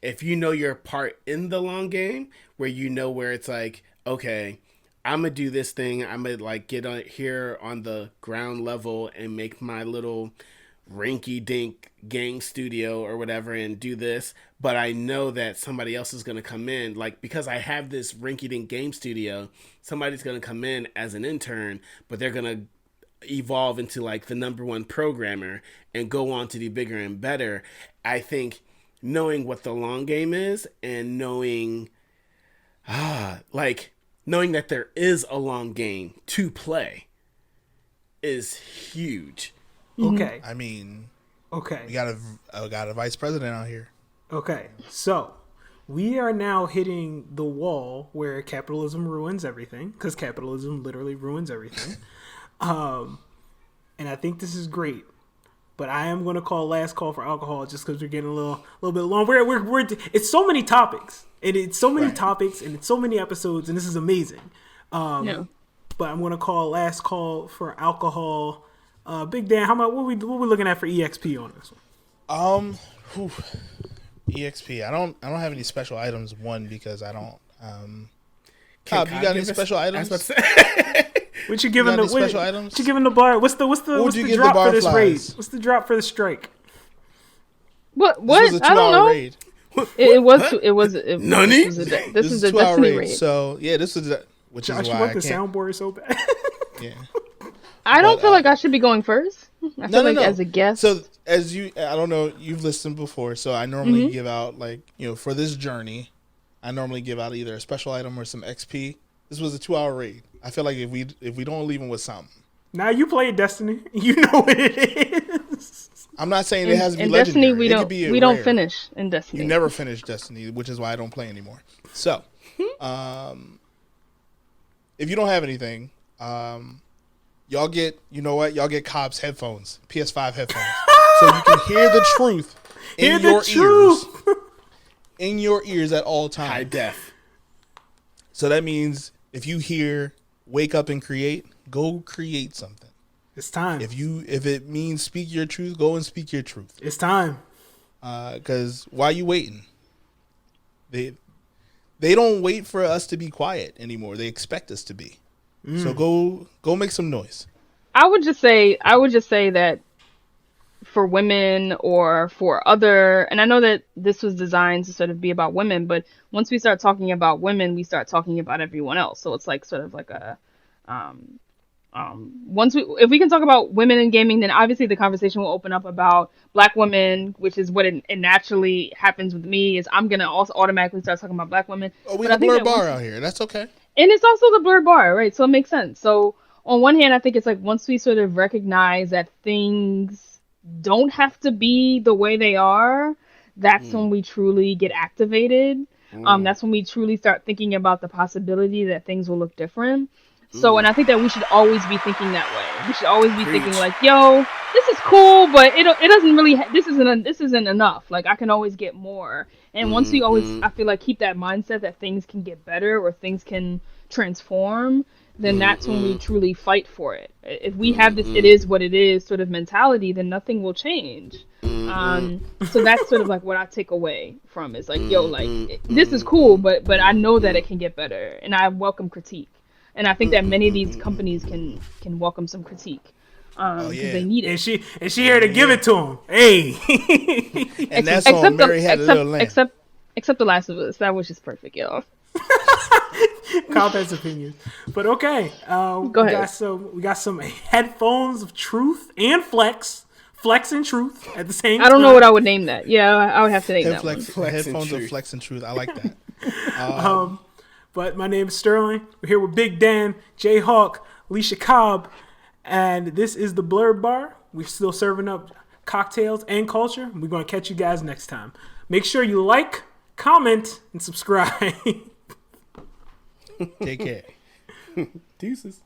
If you know your part in the long game, where you know where it's like, okay, I'm gonna do this thing. I'm gonna like get on here on the ground level and make my little rinky-dink gang studio or whatever and do this. But I know that somebody else is gonna come in, like, because I have this rinky-dink game studio. Somebody's gonna come in as an intern, but they're gonna evolve into like the number one programmer and go on to do bigger and better. I think knowing what the long game is and knowing that there is a long game to play is huge. Okay. I mean, Okay. we got a vice president out here. Okay. So we are now hitting the wall where capitalism ruins everything, because capitalism literally ruins everything. And I think this is great. But I am going to call last call for alcohol just because we're getting a little bit long. It's so many topics, and it's so many topics, and it's so many episodes, and this is amazing. But I'm going to call last call for alcohol. Big Dan, what we looking at for EXP on this one? EXP. I don't have any special items. One, because I don't. Cobb, you got any special items? What you giving the special items? What you giving the bar? What's the drop for this raid? What's the drop for the strike? What? This was a 2-hour I don't know. raid. Nani? This is a Destiny raid. So yeah, this is which Josh, is you why want I the can't. soundboard so bad? Yeah. I don't feel like I should be going first. I feel like as a guest. So I don't know, you've listened before, so I normally give out, like, for this journey, I normally give out either a special item or some XP. This was a 2-hour raid. I feel like if we don't leave them with something. Now you played Destiny, you know what it is. I'm not saying it has to be in legendary. Destiny, we don't finish in Destiny. You never finish Destiny, which is why I don't play anymore. So, if you don't have anything, y'all get Cobb's headphones, PS5 headphones, so you can hear the truth in your ears, in your ears at all times. High def. So that means if you hear "wake up and create," go create something. It's time. If it means speak your truth, go and speak your truth. It's time. Because why you waiting? They don't wait for us to be quiet anymore. They expect us to be. So go make some noise. I would just say that for women or for other, and I know that this was designed to sort of be about women, but once we start talking about women, we start talking about everyone else. So it's like sort of like a if we can talk about women in gaming, then obviously the conversation will open up about Black women, which is what it naturally happens with me. Is I'm gonna also automatically start talking about Black women. Oh, we have Blerd Bar out here. That's okay. And it's also the Blerd Bar, right? So it makes sense. So on one hand, I think it's like once we sort of recognize that things don't have to be the way they are, that's when we truly get activated. That's when we truly start thinking about the possibility that things will look different. So, and I think that we should always be thinking that way. We should always be thinking like, yo, this is cool, but it doesn't really, this isn't enough. Like, I can always get more. And once we always, I feel like, keep that mindset that things can get better or things can transform, then that's when we truly fight for it. If we have this it is what it is sort of mentality, then nothing will change. So that's sort of like what I take away from is like, yo, like, this is cool, but I know that it can get better, and I welcome critique. And I think that many of these companies can welcome some critique because they need it. And she here to give it to them. Hey, and that's on Mary Had a Little Lamb. Except The Last of Us, that was just perfect, yo. Complex opinions, but okay. Go ahead. We got some headphones of truth and flex and truth at the same time. I don't know what I would name that. Yeah, I would have to name that one. Headphones of flex and truth. I like that. But my name is Sterling. We're here with Big Dan, Jay Hawk, Alicia Cobb, and this is the Blerd Bar. We're still serving up cocktails and culture. We're going to catch you guys next time. Make sure you like, comment, and subscribe. Take care. Deuces.